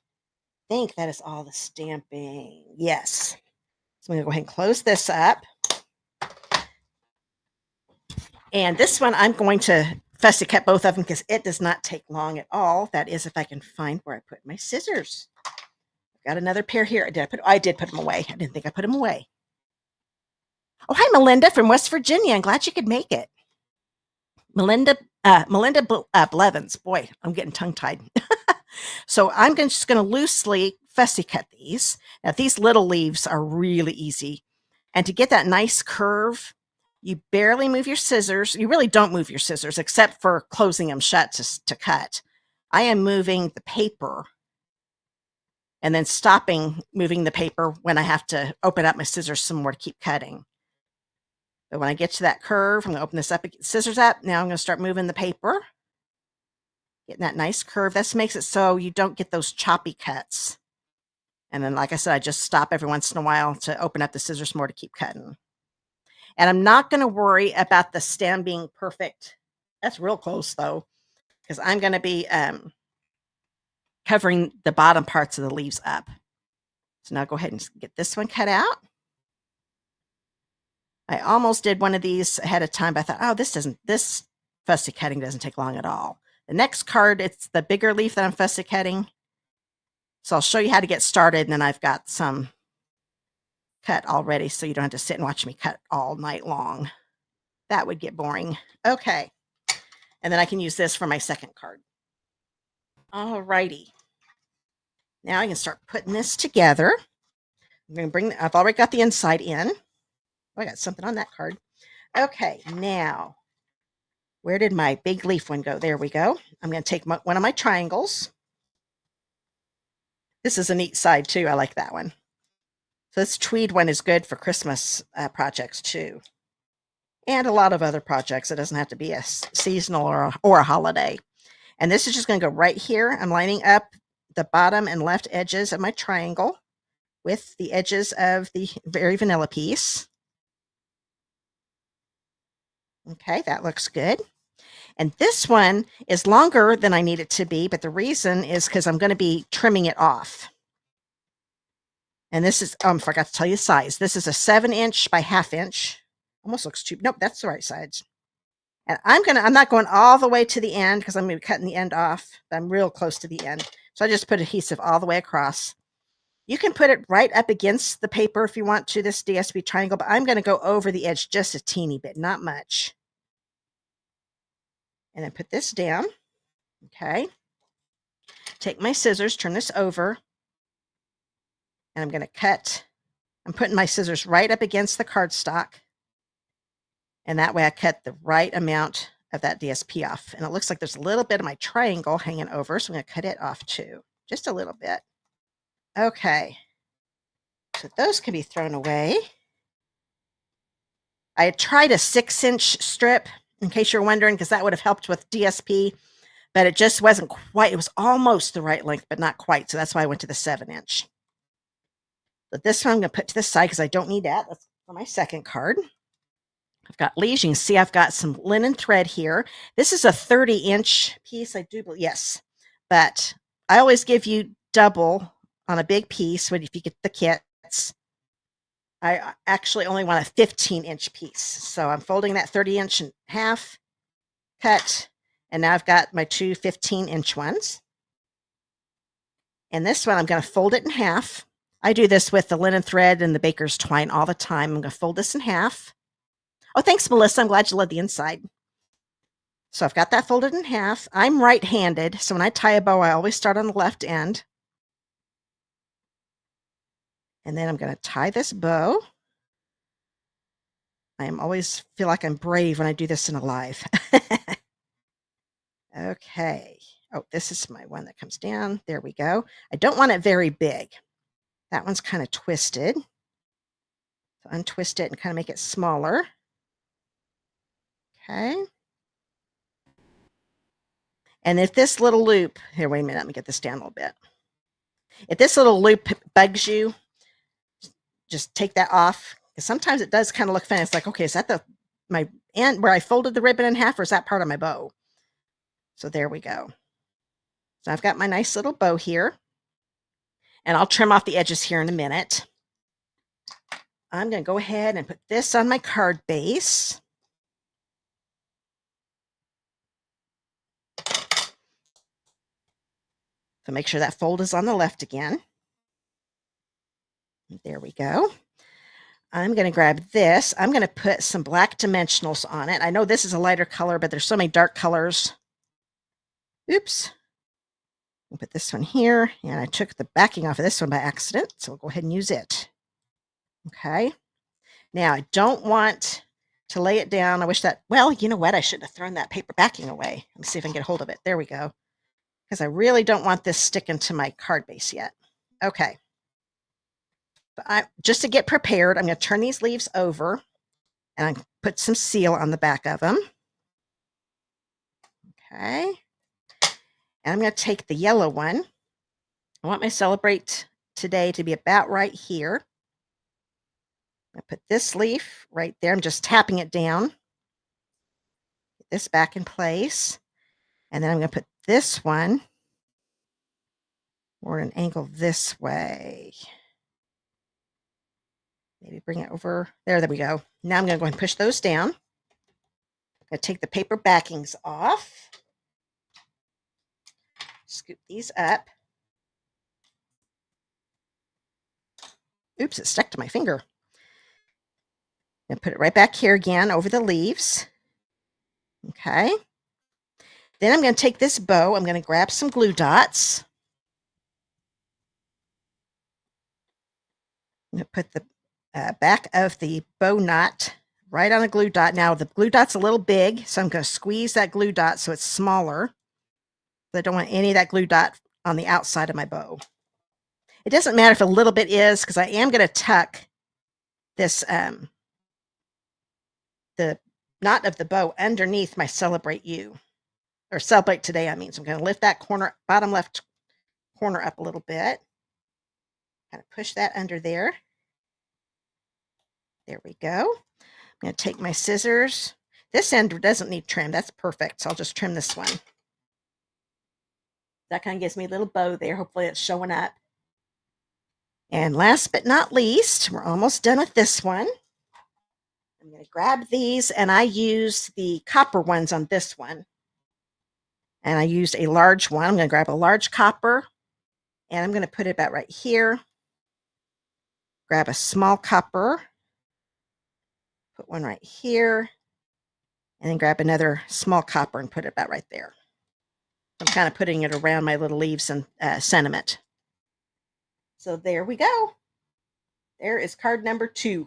think that is all the stamping. Yes. So I'm going to go ahead and close this up. And this one, I'm going to fussy cut both of them because it does not take long at all. That is if I can find where I put my scissors. I've got another pair here. I did put them away. I didn't think I put them away. Oh, hi, Melinda from West Virginia. I'm glad you could make it. Melinda Blevins. Boy, I'm getting tongue-tied. So I'm just going to loosely fussy cut these. Now, these little leaves are really easy. And to get that nice curve, you barely move your scissors. You really don't move your scissors except for closing them shut to cut. I am moving the paper and then stopping moving the paper when I have to open up my scissors some more to keep cutting. But when I get to that curve, I'm going to open this up, get the scissors up. Now I'm going to start moving the paper. Getting that nice curve. This makes it so you don't get those choppy cuts. And then, like I said, I just stop every once in a while to open up the scissors more to keep cutting. And I'm not going to worry about the stem being perfect. That's real close, though, because I'm going to be covering the bottom parts of the leaves up. So now go ahead and get this one cut out. I almost did one of these ahead of time, but I thought, oh, this fussy cutting doesn't take long at all. The next card, it's the bigger leaf that I'm fussy cutting. So I'll show you how to get started, and then I've got some cut already, so you don't have to sit and watch me cut all night long. That would get boring. Okay. And then I can use this for my second card. All righty. Now I can start putting this together. I'm going to bring, I've already got the inside in. Oh, I got something on that card. Okay, now, where did my big leaf one go? There we go. I'm going to take one of my triangles. This is a neat side too. I like that one. So this tweed one is good for Christmas projects too. And a lot of other projects. It doesn't have to be a seasonal or a holiday. And this is just going to go right here. I'm lining up the bottom and left edges of my triangle with the edges of the very vanilla piece. Okay, that looks good. And this one is longer than I need it to be, but the reason is because I'm going to be trimming it off. And this is, I forgot to tell you the size. This is a 7" by 1/2 inch. Almost looks too, nope, that's the right size. And I'm not going all the way to the end because I'm going to be cutting the end off. I'm real close to the end. So I just put adhesive all the way across. You can put it right up against the paper if you want to, this DSP triangle, but I'm going to go over the edge just a teeny bit, not much. And then put this down. Okay. Take my scissors, turn this over, and I'm going to cut. I'm putting my scissors right up against the cardstock. And that way I cut the right amount of that DSP off. And it looks like there's a little bit of my triangle hanging over, so I'm going to cut it off too. Just a little bit. Okay. So those can be thrown away. I had tried a 6" strip, in case you're wondering, because that would have helped with DSP, but it just wasn't quite. It was almost the right length, but not quite. So that's why I went to the 7". But this one I'm going to put to the side because I don't need that. That's for my second card. I've got leaves. You can see I've got some linen thread here. This is a 30" piece, I do believe. Yes, but I always give you double on a big piece when if you get the kits. I actually only want a 15" piece. So I'm folding that 30" in half, cut, and now I've got my two 15" ones. And this one, I'm going to fold it in half. I do this with the linen thread and the baker's twine all the time. I'm going to fold this in half. Oh, thanks, Melissa. I'm glad you love the inside. So I've got that folded in half. I'm right-handed, so when I tie a bow, I always start on the left end. And then I'm going to tie this bow. I always feel like I'm brave when I do this in a live. Okay. Oh, this is my one that comes down. There we go. I don't want it very big. That one's kind of twisted. So untwist it and kind of make it smaller. Okay. And if this little loop, here, wait a minute, let me get this down a little bit. If this little loop bugs you, just take that off. Because sometimes it does kind of look funny. It's like, okay, is that my end where I folded the ribbon in half, or is that part of my bow? So there we go. So I've got my nice little bow here. And I'll trim off the edges here in a minute. I'm going to go ahead and put this on my card base. So make sure that fold is on the left again. There we go. I'm going to grab this. I'm going to put some black dimensionals on it. I know this is a lighter color, but there's so many dark colors. Oops. I'll put this one here, and I took the backing off of this one by accident, so we'll go ahead and use it. Okay. Now, I don't want to lay it down. I wish that, well, you know what? I shouldn't have thrown that paper backing away. Let me see if I can get a hold of it. There we go. Because I really don't want this sticking to my card base yet. Okay. But just to get prepared, I'm going to turn these leaves over and I put some seal on the back of them. Okay. And I'm going to take the yellow one. I want my celebrate today to be about right here. I put this leaf right there. I'm just tapping it down. Get this back in place. And then I'm going to put this one more at an angle this way. Maybe bring it over. There we go. Now I'm going to go ahead and push those down. I'm going to take the paper backings off. Scoop these up. Oops, it stuck to my finger. And put it right back here again over the leaves. Okay. Then I'm going to take this bow. I'm going to grab some glue dots. I'm going to put the back of the bow knot right on a glue dot. Now the glue dot's a little big, so I'm going to squeeze that glue dot so it's smaller. I don't want any of that glue dot on the outside of my bow. It doesn't matter if a little bit is, because I am going to tuck this the knot of the bow underneath my celebrate you, or celebrate today. I mean, so I'm going to lift that corner, bottom left corner up a little bit. Kind of push that under there. There we go. I'm going to take my scissors. This end doesn't need trim. That's perfect. So I'll just trim this one. That kind of gives me a little bow there. Hopefully it's showing up. And last but not least, we're almost done with this one. I'm going to grab these, and I use the copper ones on this one. And I used a large one. I'm going to grab a large copper, and I'm going to put it about right here. Grab a small copper, put one right here, and then grab another small copper and put it about right there. I'm kind of putting it around my little leaves and sentiment. So there we go. There is card number 2.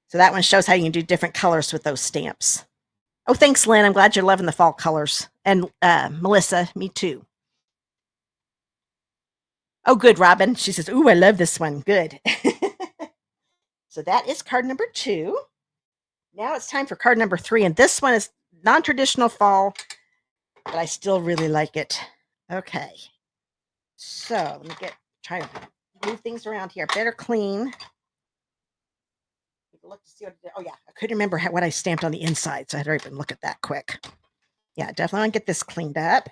So that one shows how you can do different colors with those stamps. Oh, thanks, Lynn. I'm glad you're loving the fall colors. And Melissa, me too. Oh, good, Robin. She says, ooh, I love this one. Good. So that is card number 2. Now it's time for card number 3. And this one is non-traditional fall, but I still really like it. Okay. So let me try to move things around here. Better clean. Look to see what. Oh yeah, I couldn't remember what I stamped on the inside, so I had to even look at that quick. Yeah, definitely want to get this cleaned up.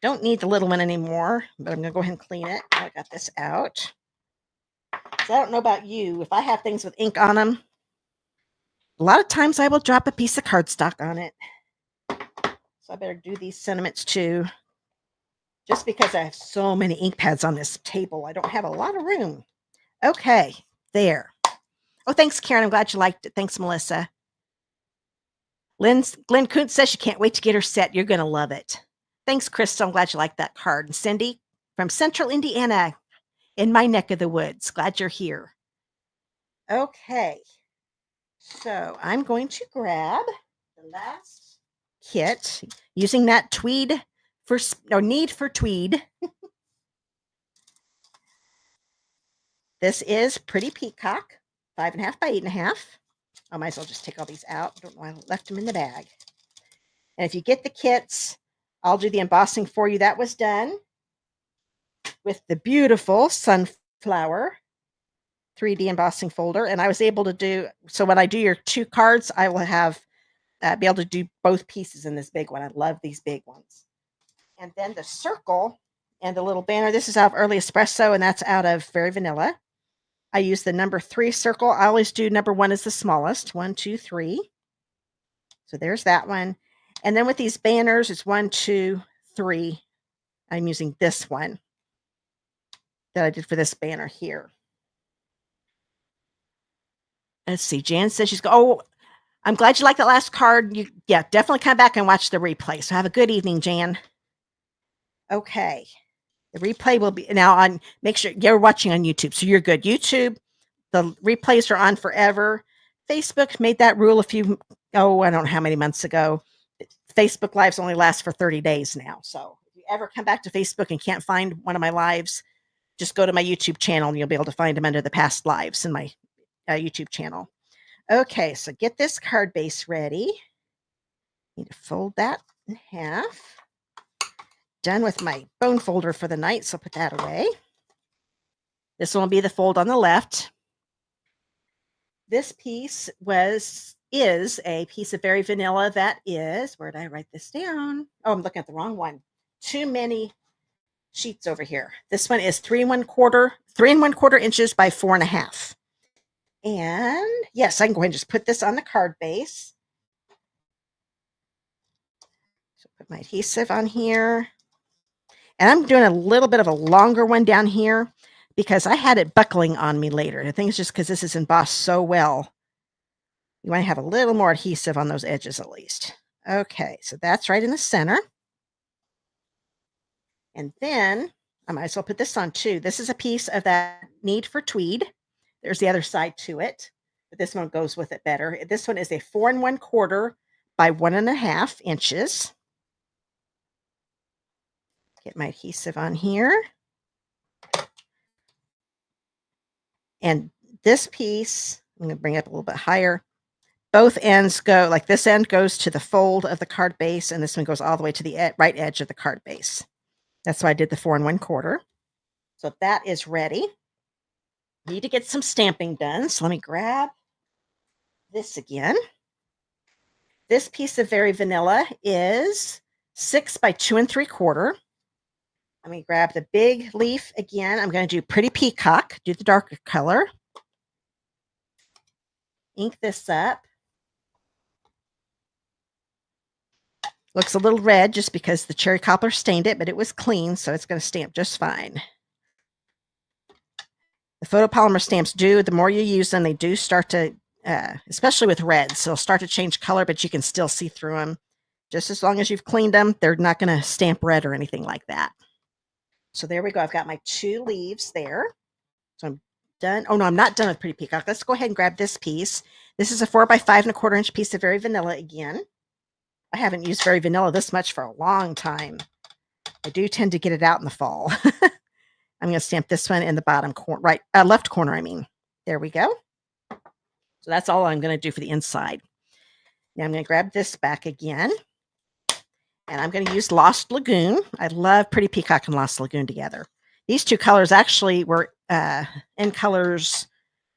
Don't need the little one anymore, but I'm gonna go ahead and clean it. I got this out. So I don't know about you. If I have things with ink on them, a lot of times I will drop a piece of cardstock on it. So I better do these sentiments too. Just because I have so many ink pads on this table, I don't have a lot of room. Okay, there. Oh, thanks, Karen. I'm glad you liked it. Thanks, Melissa. Glenn Kuntz says she can't wait to get her set. You're going to love it. Thanks, Crystal. I'm glad you liked that card. And Cindy from Central Indiana in my neck of the woods. Glad you're here. Okay. So I'm going to grab the last kit using that need for tweed. This is Pretty Peacock. 5.5 by 8.5. I might as well just take all these out. I don't know why I left them in the bag. And if you get the kits, I'll do the embossing for you. That was done with the beautiful sunflower 3D embossing folder. And I was able to do, so when I do your 2 cards, I will have, be able to do both pieces in this big one. I love these big ones. And then the circle and the little banner. This is out of Early Espresso, and that's out of Very Vanilla. I use the number 3 circle. I always do number 1 is the smallest. 1, 2, 3. So there's that one. And then with these banners, it's 1, 2, 3. I'm using this one that I did for this banner here. Let's see. Jan says she's oh, I'm glad you like that last card. Yeah, definitely come back and watch the replay. So have a good evening, Jan. Okay. The replay will be now on. Make sure you're watching on YouTube, so you're good. YouTube, the replays are on forever. Facebook made that rule I don't know how many months ago. Facebook lives only last for 30 days now. So if you ever come back to Facebook and can't find one of my lives, just go to my YouTube channel and you'll be able to find them under the past lives in my YouTube channel. Okay, so get this card base ready. Need to fold that in half. Done with my bone folder for the night, so put that away. This one will be the fold on the left. This piece is a piece of Very Vanilla that is, where did I write this down? Oh, I'm looking at the wrong one. Too many sheets over here. This one is 3 1/4 inches by 4.5. And yes, I can go ahead and just put this on the card base. So put my adhesive on here. And I'm doing a little bit of a longer one down here because I had it buckling on me later. I think it's just because this is embossed so well. You want to have a little more adhesive on those edges at least. Okay, so that's right in the center. And then I might as well put this on too. This is a piece of that Need for Tweed. There's the other side to it, but this one goes with it better. This one is a 4 1/4 by 1.5 inches. Get my adhesive on here. And this piece, I'm going to bring it up a little bit higher. Both ends go, like this end goes to the fold of the card base, and this one goes all the way to the right edge of the card base. That's why I did the 4 1/4. So that is ready. Need to get some stamping done. So let me grab this again. This piece of Very Vanilla is 6 by 2 3/4. Let me grab the big leaf again. I'm going to do Pretty Peacock, do the darker color. Ink this up. Looks a little red just because the cherry cobbler stained it, but it was clean, so it's going to stamp just fine. The photopolymer stamps do, the more you use them, they do start to, especially with reds, they'll start to change color, but you can still see through them. Just as long as you've cleaned them, they're not going to stamp red or anything like that. So there we go. I've got my 2 leaves there. So I'm done. Oh, no, I'm not done with Pretty Peacock. Let's go ahead and grab this piece. This is a 4 by 5 1/4 inch piece of Very Vanilla again. I haven't used Very Vanilla this much for a long time. I do tend to get it out in the fall. I'm going to stamp this one in the bottom corner, left corner, I mean. There we go. So that's all I'm going to do for the inside. Now I'm going to grab this back again. And I'm going to use Lost Lagoon. I love Pretty Peacock and Lost Lagoon together. These 2 colors actually were in colors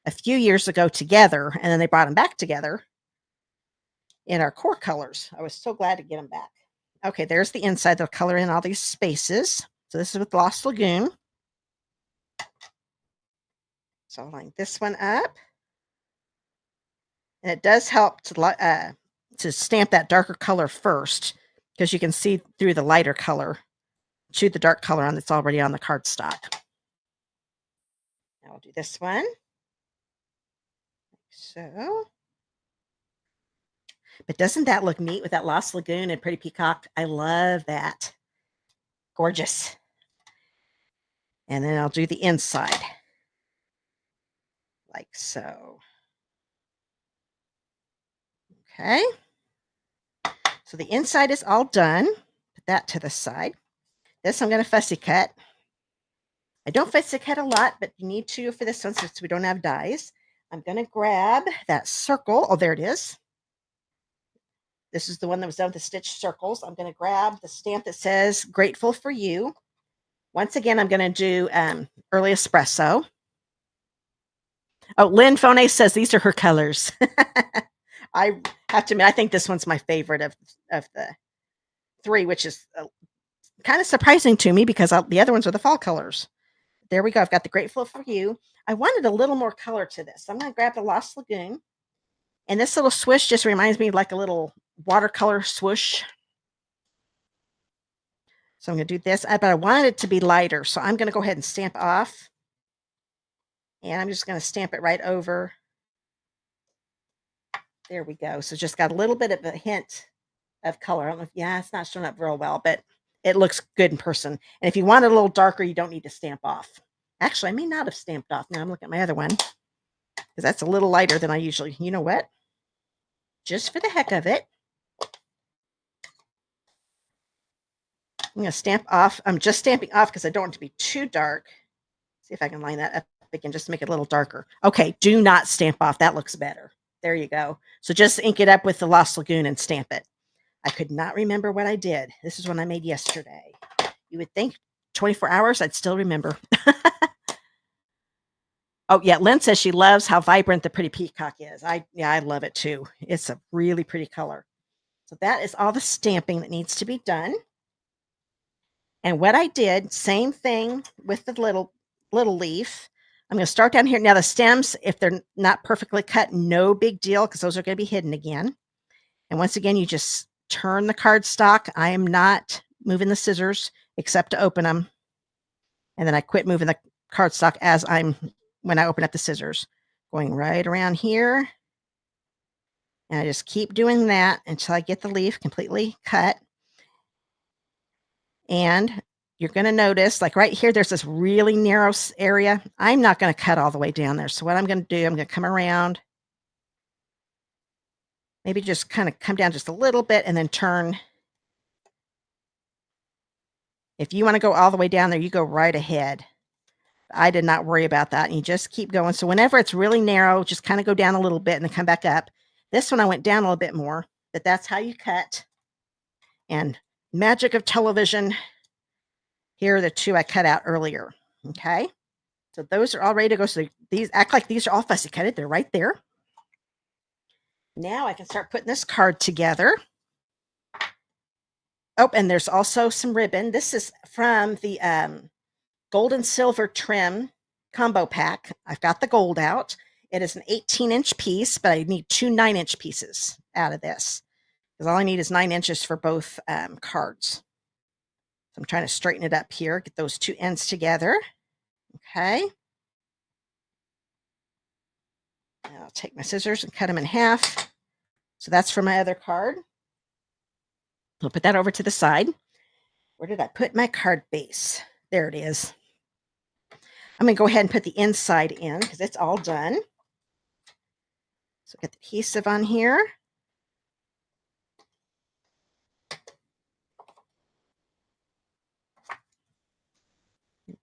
a few years ago together, and then they brought them back together in our core colors. I was so glad to get them back. Okay, there's the inside. They'll color in all these spaces. So this is with Lost Lagoon. So I'll line this one up. And it does help to stamp that darker color first, because you can see through the lighter color to the dark color that's already on the cardstock. Now I'll do this one. Like so. But doesn't that look neat with that Lost Lagoon and Pretty Peacock? I love that. Gorgeous. And then I'll do the inside. Like so. Okay. So the inside is all done. Put that to the side. This I'm going to fussy cut. I don't fussy cut a lot, but you need to for this one since we don't have dies. I'm going to grab that circle. Oh, there it is. This is the one that was done with the stitched circles. I'm going to grab the stamp that says Grateful for You. Once again, I'm going to do Early Espresso. Oh, Lynn Fone says these are her colors. I have to admit, I think this one's my favorite of the 3, which is kind of surprising to me because the other ones are the fall colors. There we go. I've got the Grateful for You. I wanted a little more color to this. So I'm going to grab the Lost Lagoon. And this little swoosh just reminds me of like a little watercolor swoosh. So I'm going to do this, but I wanted it to be lighter. So I'm going to go ahead and stamp off. And I'm just going to stamp it right over. There we go. So just got a little bit of a hint of color. I don't know if, yeah, it's not showing up real well, but it looks good in person. And if you want it a little darker, you don't need to stamp off. Actually, I may not have stamped off. Now I'm looking at my other one because that's a little lighter than I usually, you know what? Just for the heck of it, I'm going to stamp off. I'm just stamping off because I don't want it to be too dark. See if I can line that up again just to make it a little darker. Okay, do not stamp off. That looks better. There you go. So just ink it up with the Lost Lagoon and stamp it. I could not remember what I did. This is one I made yesterday. You would think 24 hours, I'd still remember. Oh, yeah, Lynn says she loves how vibrant the pretty peacock is. I love it too. It's a really pretty color. So that is all the stamping that needs to be done. And what I did, same thing with the little leaf. I'm going to start down here. Now the stems, if they're not perfectly cut, no big deal, because those are going to be hidden again. And once again, you just turn the cardstock. I am not moving the scissors except to open them. And then I quit moving the cardstock when I open up the scissors. Going right around here. And I just keep doing that until I get the leaf completely cut. And you're going to notice, like right here, there's this really narrow area. I'm not going to cut all the way down there. So what I'm going to do, I'm going to come around, maybe just kind of come down just a little bit and then turn. If you want to go all the way down there, you go right ahead. I did not worry about that. And you just keep going. So whenever it's really narrow, just kind of go down a little bit and then come back up. This one I went down a little bit more, but that's how you cut. And magic of television. Here are the two I cut out earlier. Okay. So those are all ready to go. So these act like these are all fussy cutted. They're right there. Now I can start putting this card together. Oh, and there's also some ribbon. This is from the gold and silver trim combo pack. I've got the gold out. It is an 18-inch piece, but I need two 9-inch pieces out of this, because all I need is 9 inches for both cards. So I'm trying to straighten it up here, get those two ends together. Okay. Now I'll take my scissors and cut them in half. So that's for my other card. I'll put that over to the side. Where did I put my card base? There it is. I'm going to go ahead and put the inside in because it's all done. So get the adhesive on here.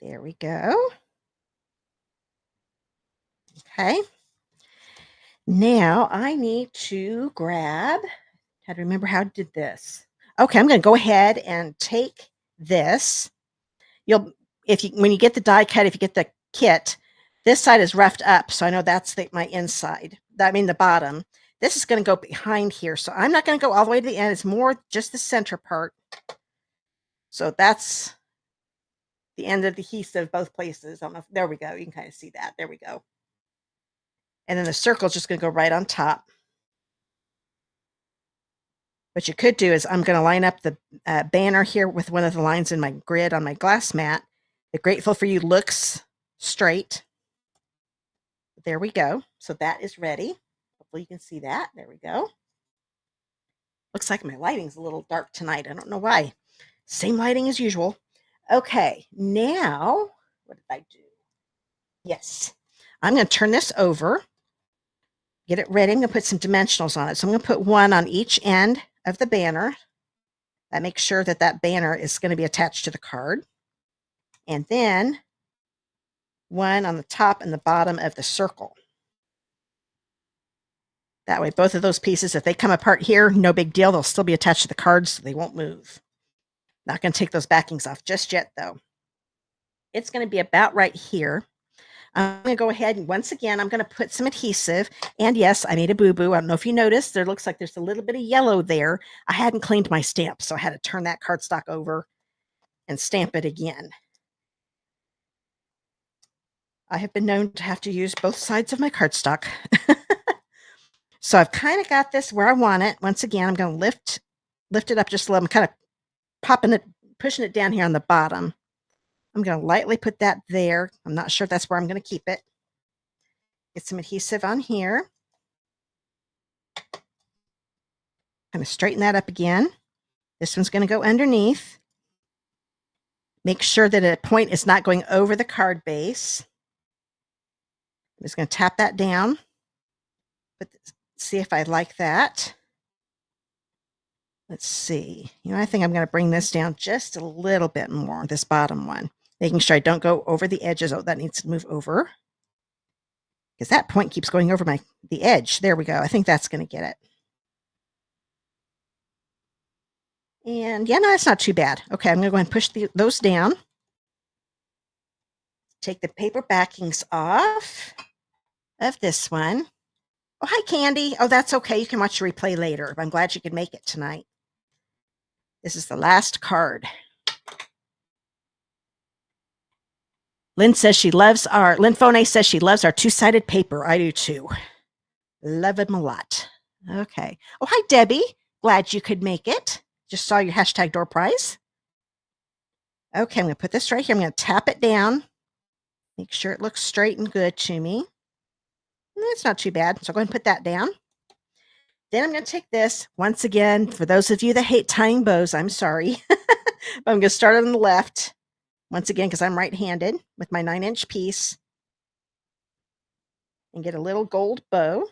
There we go. Okay. Now I need to grab, how to remember how I did this. Okay, I'm going to go ahead and take this. When you get the die cut, if you get the kit, this side is roughed up, so I know that's my inside. The bottom. This is going to go behind here, so I'm not going to go all the way to the end. It's more just the center part. So that's the end of the adhesive both places. I don't know there we go. You can kind of see that. There we go. And then the circle is just going to go right on top. What you could do is I'm going to line up the banner here with one of the lines in my grid on my glass mat. The Grateful for You looks straight. There we go. So that is ready. Hopefully you can see that. There we go. Looks like my lighting's a little dark tonight. I don't know why. Same lighting as usual. Okay, now what did I do? Yes, I'm going to turn this over. Get it ready. I'm going to put some dimensionals on it. So I'm going to put one on each end of the banner. That makes sure that that banner is going to be attached to the card. And then one on the top and the bottom of the circle. That way, both of those pieces, if they come apart here, no big deal. They'll still be attached to the cards, so they won't move. Not going to take those backings off just yet, though. It's going to be about right here. I'm going to go ahead and once again, I'm going to put some adhesive. And yes, I made a boo-boo. I don't know if you noticed. There looks like there's a little bit of yellow there. I hadn't cleaned my stamp, so I had to turn that cardstock over and stamp it again. I have been known to have to use both sides of my cardstock. So I've kind of got this where I want it. Once again, I'm going to lift it up just a little. I'm kind of pushing it down here on the bottom. I'm going to lightly put that there. I'm not sure if that's where I'm going to keep it. Get some adhesive on here. Kind of straighten that up again. This one's going to go underneath. Make sure that a point is not going over the card base. I'm just going to tap that down. See if I like that. Let's see. I think I'm going to bring this down just a little bit more, this bottom one. Making sure I don't go over the edges. Oh, that needs to move over. Because that point keeps going over the edge. There we go. I think that's going to get it. And yeah, no, that's not too bad. Okay, I'm going to go ahead and push those down. Take the paper backings off of this one. Oh, hi, Candy. Oh, that's okay. You can watch the replay later. I'm glad you could make it tonight. This is the last card. Lynn says she loves Lynn Fone says she loves our two-sided paper. I do too. Love them a lot. Okay. Oh, hi, Debbie. Glad you could make it. Just saw your hashtag door prize. Okay, I'm going to put this right here. I'm going to tap it down. Make sure it looks straight and good to me. It's not too bad. So I'll go ahead and put that down. Then I'm going to take this. Once again, for those of you that hate tying bows, I'm sorry. But I'm going to start on the left. Once again, because I'm right-handed with my 9-inch piece. And get a little gold bow.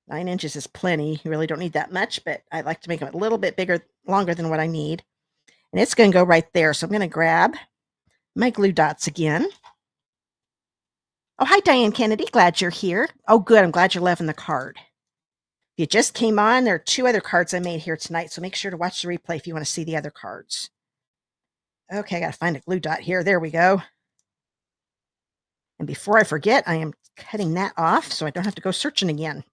9 inches is plenty. You really don't need that much, but I like to make them a little bit bigger, longer than what I need. And it's going to go right there. So I'm going to grab my glue dots again. Oh, hi, Diane Kennedy. Glad you're here. Oh, good. I'm glad you're loving the card. If you just came on, there are 2 other cards I made here tonight, so make sure to watch the replay if you want to see the other cards. Okay, I got to find a glue dot here. There we go. And before I forget, I am cutting that off so I don't have to go searching again.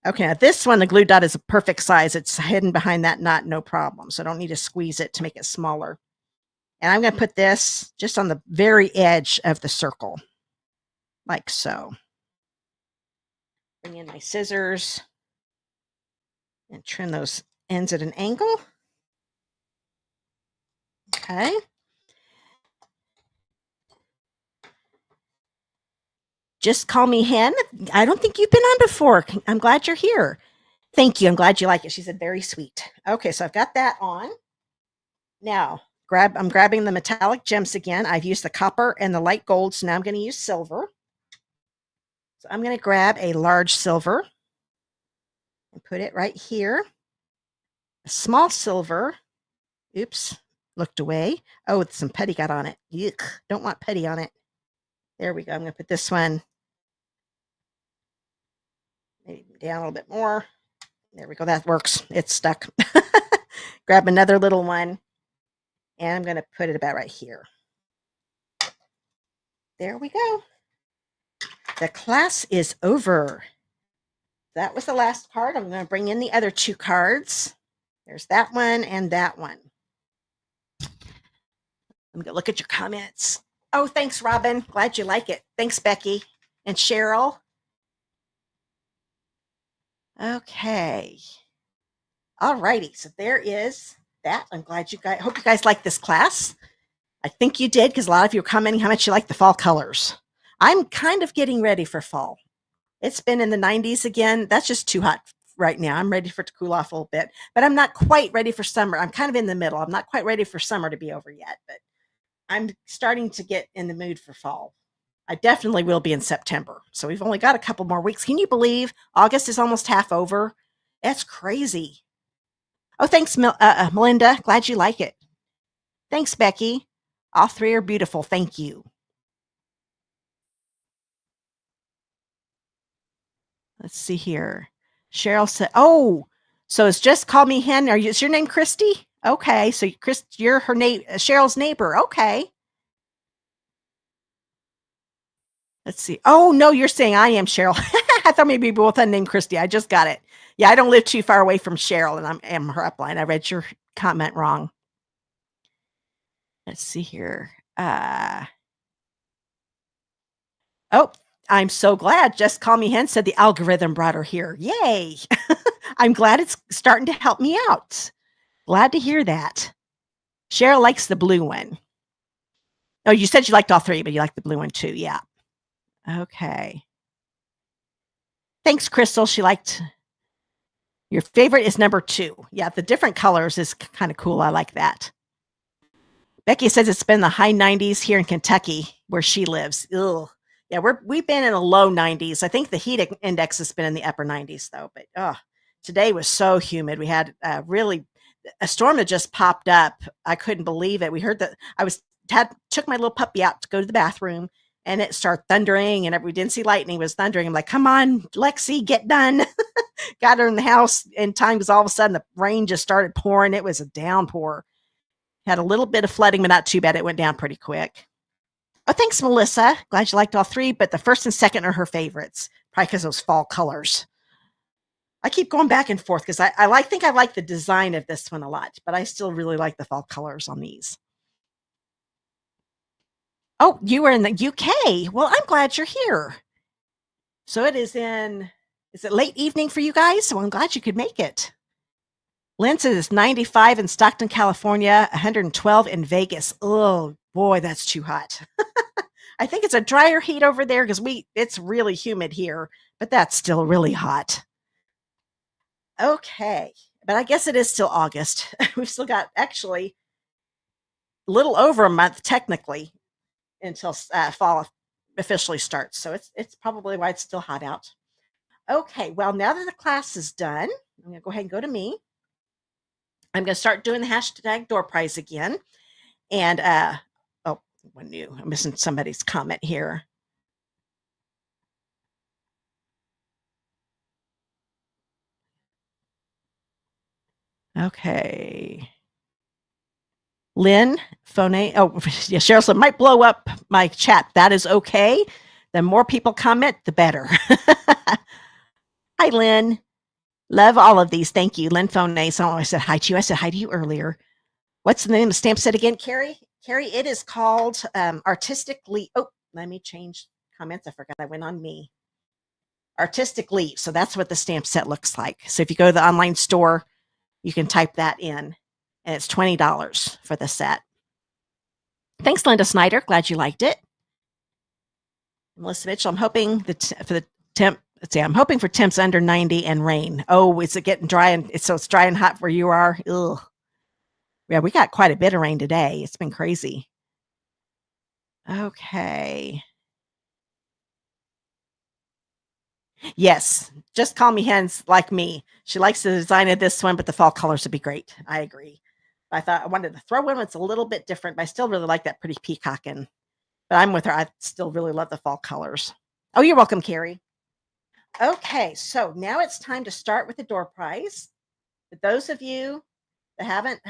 Okay, now this one, the glue dot is a perfect size. It's hidden behind that knot, no problem. So I don't need to squeeze it to make it smaller. And I'm going to put this just on the very edge of the circle, like so. Bring in my scissors and trim those ends at an angle. Okay. Just call me Hen. I don't think you've been on before. I'm glad you're here. Thank you. I'm glad you like it. She said very sweet. Okay, so I've got that on. Now, I'm grabbing the metallic gems again. I've used the copper and the light gold, so now I'm going to use silver. So I'm going to grab a large silver and put it right here. A small silver. Oops, looked away. Oh, some putty got on it. Yuck, don't want putty on it. There we go. I'm going to put this one maybe down a little bit more. There we go. That works. It's stuck. Grab another little one, and I'm going to put it about right here. There we go. The class is over. That was the last card. I'm going to bring in the other 2 cards. There's that one and that one. I'm going to look at your comments. Oh, thanks, Robin. Glad you like it. Thanks, Becky and Cheryl. Okay. All righty. So there is that. I'm glad you guys, hope you guys like this class. I think you did, because a lot of you are commenting how much you like the fall colors. I'm kind of getting ready for fall. It's been in the 90s again. That's just too hot right now. I'm ready for it to cool off a little bit, but I'm not quite ready for summer. I'm kind of in the middle. I'm not quite ready for summer to be over yet, but I'm starting to get in the mood for fall. I definitely will be in September. So we've only got a couple more weeks. Can you believe August is almost half over? That's crazy. Oh, thanks, Melinda. Glad you like it. Thanks, Becky. All 3 are beautiful. Thank you. Let's see here. Cheryl said, oh, so it's just call me Hen. Is your name Christy? Okay. So you're her name, Cheryl's neighbor. Okay. Let's see. Oh, no, you're saying I am Cheryl. I thought maybe we both had named Christy. I just got it. Yeah, I don't live too far away from Cheryl, and I'm her upline. I read your comment wrong. Let's see here. Oh, I'm so glad. Just Call Me Hen said the algorithm brought her here. Yay. I'm glad it's starting to help me out. Glad to hear that. Cheryl likes the blue one. Oh, you said you liked all 3, but you like the blue one too. Yeah. Okay. Thanks, Crystal. She liked your favorite is number 2. Yeah, the different colors is kind of cool. I like that. Becky says it's been the high 90s here in Kentucky where she lives. Ugh. Yeah, we've been in the low 90s. I think the heat index has been in the upper 90s though. But today was so humid. We had really a storm that just popped up. I couldn't believe it. We heard that took my little puppy out to go to the bathroom, and it started thundering, and we didn't see lightning. It was thundering. I'm like, come on, Lexi, get done. Got her in the house in time because all of a sudden the rain just started pouring. It was a downpour. Had a little bit of flooding, but not too bad. It went down pretty quick. Oh, thanks, Melissa. Glad you liked all three, but the first and second are her favorites, probably because those fall colors. I keep going back and forth because think I like the design of this one a lot, but I still really like the fall colors on these. Oh, you were in the UK. Well, I'm glad you're here. So is it late evening for you guys? So I'm glad you could make it. Lynn says it's 95 in Stockton, California, 112 in Vegas. Oh boy, that's too hot. I think it's a drier heat over there because it's really humid here, but that's still really hot. Okay, but I guess it is still August. We've still got actually a little over a month technically until fall officially starts. So it's probably why it's still hot out. Okay, well, now that the class is done, I'm going to go ahead and go to me. I'm going to start doing the hashtag door prize again. And, one new, I'm missing somebody's comment here. Okay. Lynn, phone. Oh, yeah, Cheryl said, might blow up my chat. That is okay. The more people comment, the better. Hi, Lynn. Love all of these. Thank you. Lynn Phone. So I said hi to you. I said hi to you earlier. What's the name of the stamp set again, Carrie? Carrie, it is called Artistic Leaf. Oh, let me change comments. I forgot I went on me. Artistic Leaf. So that's what the stamp set looks like. So if you go to the online store, you can type that in, and it's $20 for the set. Thanks, Linda Snyder. Glad you liked it. Melissa Mitchell, I'm hoping for the temp. Let's see, I'm hoping for temps under 90 and rain. Oh, is it getting dry it's dry and hot where you are? Ugh. Yeah, we got quite a bit of rain today. It's been crazy. Okay. Yes, just call me hens like me. She likes the design of this one, but the fall colors would be great. I agree. I thought I wanted to throw one that's a little bit different, but I still really like that pretty peacocking. But I'm with her. I still really love the fall colors. Oh, you're welcome, Carrie. Okay, so now it's time to start with the door prize. For those of you that haven't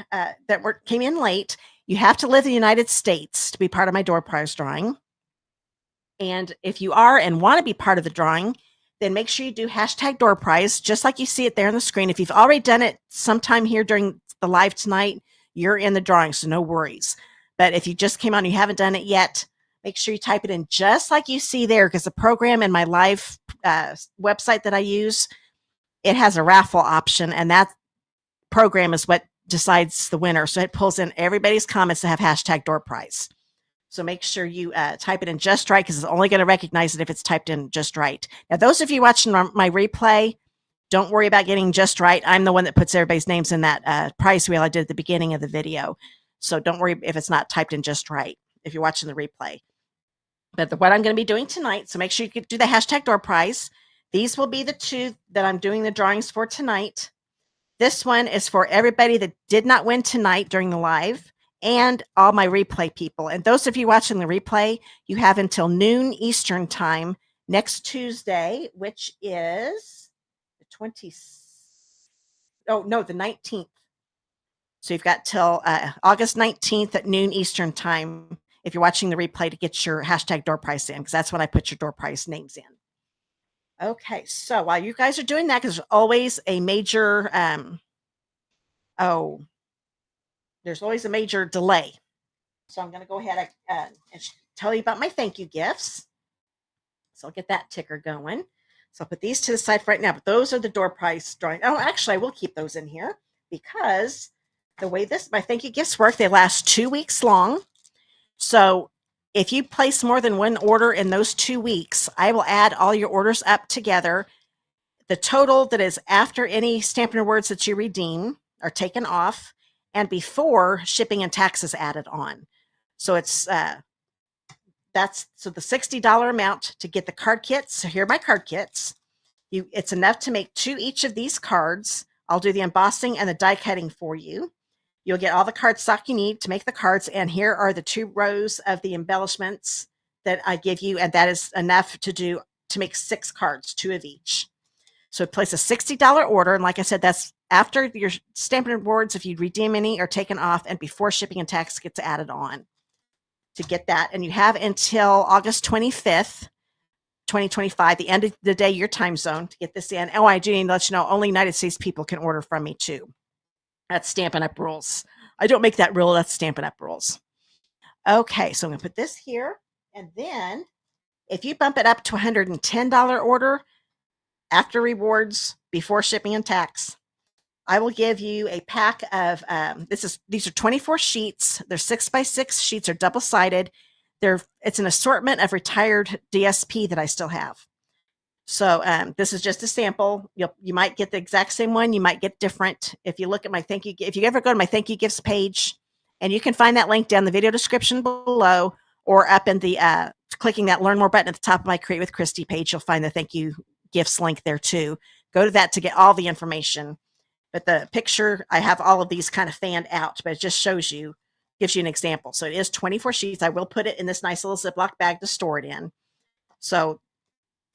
came in late, you have to live in the United States to be part of my door prize drawing. And if you are and want to be part of the drawing, then make sure you do hashtag door prize, just like you see it there on the screen. If you've already done it sometime here during the live tonight, you're in the drawing, so no worries. But if you just came on and you haven't done it yet, make sure you type it in just like you see there, because the program in my live website that I use, it has a raffle option, and that program is what decides the winner. So it pulls in everybody's comments that have hashtag door prize. So make sure you type it in just right, because it's only going to recognize it if it's typed in just right. Now, those of you watching my replay, don't worry about getting just right. I'm the one that puts everybody's names in that prize wheel I did at the beginning of the video. So don't worry if it's not typed in just right if you're watching the replay. But what I'm going to be doing tonight, so make sure you do the hashtag door prize. These will be the two that I'm doing the drawings for tonight. This one is for everybody that did not win tonight during the live, and all my replay people. And those of you watching the replay, you have until noon Eastern time next Tuesday, which is the 19th. So you've got till August 19th at noon Eastern time if you're watching the replay to get your hashtag door prize in, because that's when I put your door prize names in. Okay, so while you guys are doing that, because there's always a major, there's always a major delay. So I'm going to go ahead and tell you about my thank you gifts. So I'll get that ticker going. So I'll put these to the side for right now, but those are the door prize drawing. Oh, actually, I will keep those in here, because the way my thank you gifts work, they last 2 weeks long. So if you place more than one order in those 2 weeks, I will add all your orders up together. The total that is after any Stampin' Awards that you redeem are taken off, and before shipping and taxes added on. So it's the $60 amount to get the card kits. So here are my card kits. It's enough to make 2 each of these cards. I'll do the embossing and the die cutting for you. You'll get all the cardstock you need to make the cards, and here are the 2 rows of the embellishments that I give you, and that is enough to make 6 cards, 2 of each. So place a $60 order. And like I said, that's after your Stampin' Rewards, if you redeem any, are taken off and before shipping and tax gets added on to get that. And you have until August 25th, 2025, the end of the day, your time zone, to get this in. Oh, I do need to let you know, only United States people can order from me too. That's Stampin' Up rules. I don't make that rule. That's Stampin' Up rules. Okay, so I'm going to put this here. And then if you bump it up to $110 order after rewards, before shipping and tax, I will give you a pack of, these are 24 sheets. They're 6x6 sheets, are double-sided. It's an assortment of retired DSP that I still have. So this is just a sample. You might get the exact same one. You might get different. If you look at my thank you, if you ever go to my thank you gifts page, and you can find that link down in the video description below, or up in the clicking that learn more button at the top of my Create with Christy page, you'll find the thank you gifts link there too. Go to that to get all the information. But the picture, I have all of these kind of fanned out, but it just shows you, gives you an example. So it is 24 sheets. I will put it in this nice little Ziploc bag to store it in. So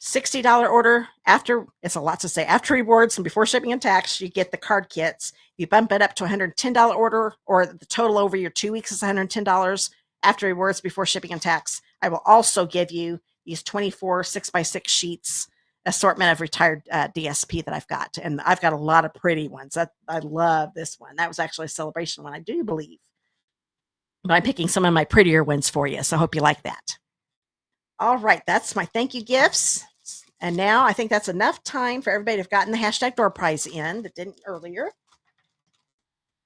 $60 order after, it's a lot to say, after rewards and before shipping and tax, you get the card kits. You bump it up to $110 order, or the total over your 2 weeks is $110 after rewards, before shipping and tax. I will also give you these 24 6x6 sheets assortment of retired DSP that I've got. And I've got a lot of pretty ones. I love this one. That was actually a celebration one, I do believe. But I'm picking some of my prettier ones for you. So I hope you like that. All right, that's my thank you gifts. And now I think that's enough time for everybody to have gotten the hashtag door prize in that didn't earlier.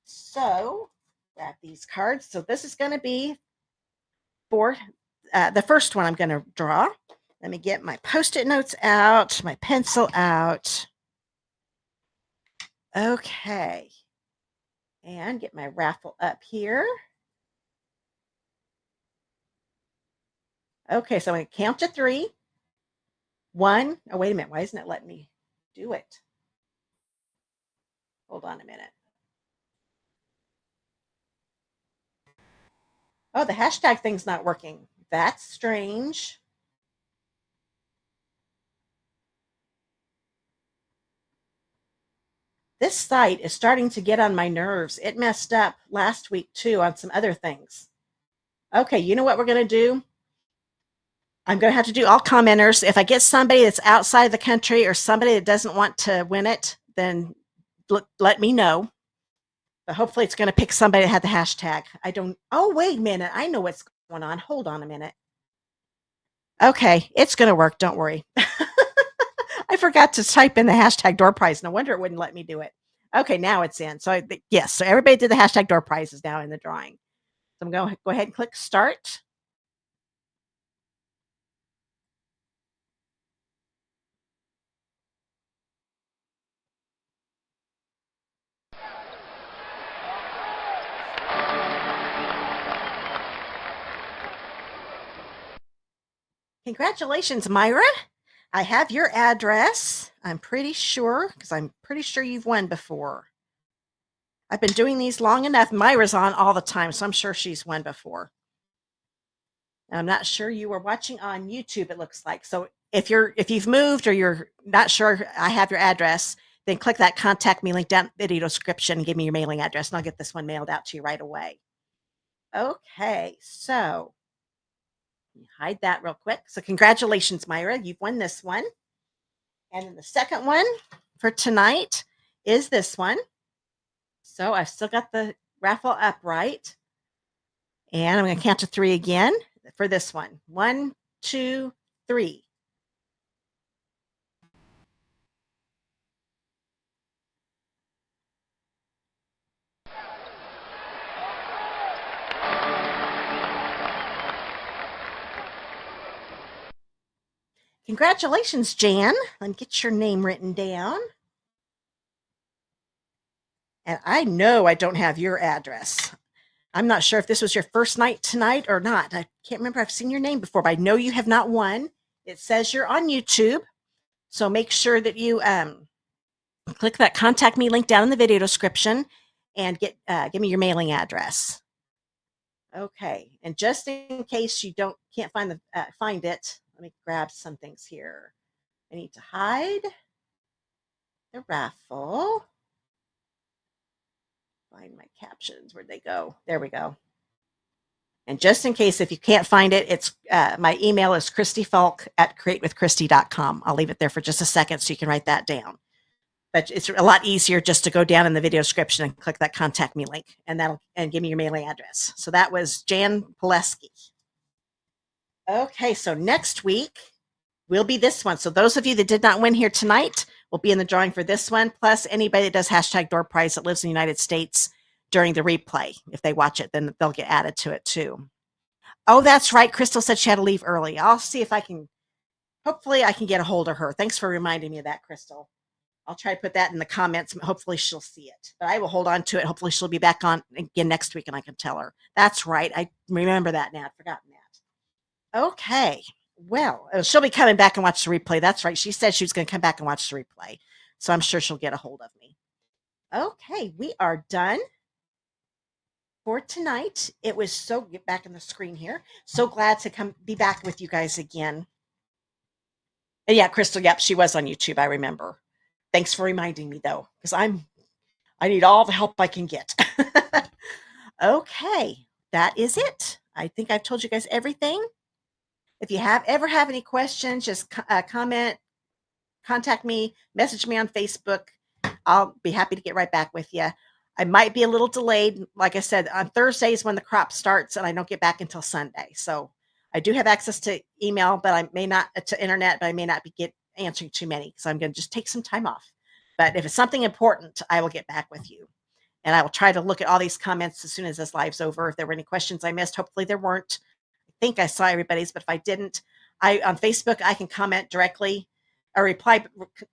So grab these cards. So this is going to be for the first one I'm going to draw. Let me get my Post-it notes out, my pencil out. Okay. And get my raffle up here. Okay, so I'm going to count to 3. 1. Oh, wait a minute. Why isn't it letting me do it? Hold on a minute. Oh, the hashtag thing's not working. That's strange. This site is starting to get on my nerves. It messed up last week too on some other things. Okay, you know what we're going to do? I'm going to have to do all commenters. If I get somebody that's outside of the country or somebody that doesn't want to win it, then let me know. But hopefully it's going to pick somebody that had the hashtag. Oh, wait a minute. I know what's going on. Hold on a minute. Okay, it's going to work. Don't worry. I forgot to type in the hashtag door prize. No wonder it wouldn't let me do it. Okay, now it's in. So yes, so everybody did the hashtag door prize is now in the drawing. So I'm going to go ahead and click start. Congratulations, Myra. I have your address. I'm pretty sure, because I'm pretty sure you've won before. I've been doing these long enough. Myra's on all the time, so I'm sure she's won before. And I'm not sure you were watching on YouTube, it looks like. So if you've moved or you're not sure I have your address, then click that contact me link down in the video description and give me your mailing address, and I'll get this one mailed out to you right away. Okay, so hide that real quick. So congratulations, Myra. You've won this one. And then the second one for tonight is this one. So I've still got the raffle up right. And I'm going to count to 3 again for this one. 1, 2, 3. Congratulations, Jan. Let me get your name written down. And I know I don't have your address. I'm not sure if this was your first night tonight or not. I can't remember. I've seen your name before, but I know you have not won. It says you're on YouTube. So make sure that you click that contact me link down in the video description and give me your mailing address. Okay. And just in case you can't find it, let me grab some things here. I need to hide. the raffle. Find my captions. Where'd they go? There we go. And just in case, if you can't find it, it's my email is christyfalk@createwithchristy.com. I'll leave it there for just a second so you can write that down. But it's a lot easier just to go down in the video description and click that contact me link, and that'll give me your mailing address. So that was Jan Pileski. Okay, so next week will be this one. So those of you that did not win here tonight will be in the drawing for this one. Plus anybody that does hashtag door prize that lives in the United States during the replay. If they watch it, then they'll get added to it too. Oh, that's right. Crystal said she had to leave early. I'll see if I can, hopefully I can get a hold of her. Thanks for reminding me of that, Crystal. I'll try to put that in the comments. Hopefully she'll see it, but I will hold on to it. Hopefully she'll be back on again next week and I can tell her. That's right. I remember that now. I'd forgotten that. Okay. Well, she'll be coming back and watch the replay. That's right. She said she was going to come back and watch the replay. So I'm sure she'll get a hold of me. Okay. We are done for tonight. It was so, get back in the screen here. So glad to be back with you guys again. And yeah, Crystal, yep, she was on YouTube. I remember. Thanks for reminding me though, because I need all the help I can get. Okay, that is it. I think I've told you guys everything. If you ever have any questions, just comment, contact me, message me on Facebook. I'll be happy to get right back with you. I might be a little delayed. Like I said, on Thursdays when the crop starts and I don't get back until Sunday. So I do have access to email, but I may not to internet, but I may not be answering too many. So I'm going to just take some time off. But if it's something important, I will get back with you. And I will try to look at all these comments as soon as this live's over. If there were any questions I missed, hopefully there weren't. I think I saw everybody's, but if I didn't, on Facebook, I can comment directly or reply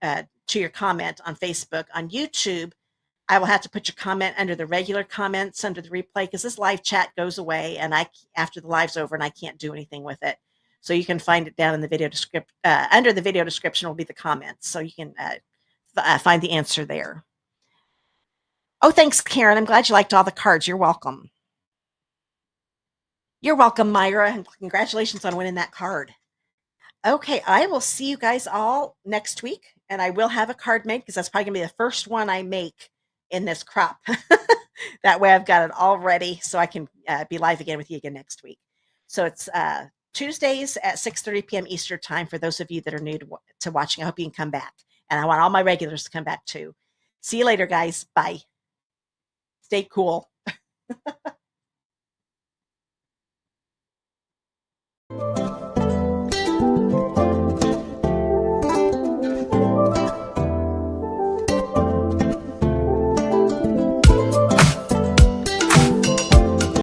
to your comment on Facebook. On YouTube, I will have to put your comment under the regular comments under the replay because this live chat goes away and after the live's over and I can't do anything with it. So you can find it down in the video description. Under the video description will be the comments. So you can find the answer there. Oh, thanks, Karen. I'm glad you liked all the cards. You're welcome. You're welcome, Myra. And congratulations on winning that card. Okay, I will see you guys all next week. And I will have a card made because that's probably going to be the first one I make in this crop. That way I've got it all ready so I can be live again with you again next week. So it's Tuesdays at 6:30 p.m. Eastern time for those of you that are new to watching. I hope you can come back. And I want all my regulars to come back too. See you later, guys. Bye. Stay cool.